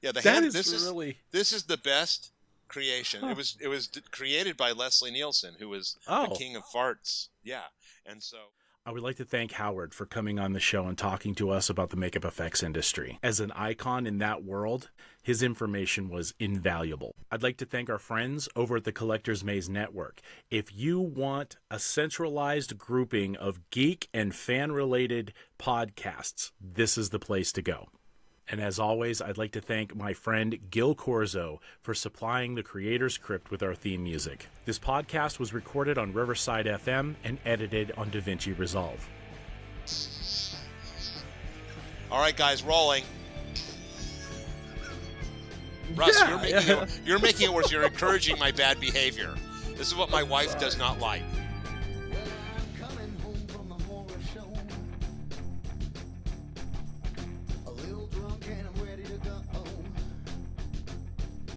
Yeah, this is the best creation. Huh. It was created by Leslie Nielsen, who was the king of farts. Yeah, and so... I would like to thank Howard for coming on the show and talking to us about the makeup effects industry. As an icon in that world, his information was invaluable. I'd like to thank our friends over at the Collector's Maze Network. If you want a centralized grouping of geek and fan-related podcasts, this is the place to go. And as always, I'd like to thank my friend Gil Corzo for supplying the Creator's Crypt with our theme music. This podcast was recorded on Riverside FM and edited on DaVinci Resolve. All right, guys, rolling. Russ, you're making it worse. You're encouraging my bad behavior. This is what my wife does not like.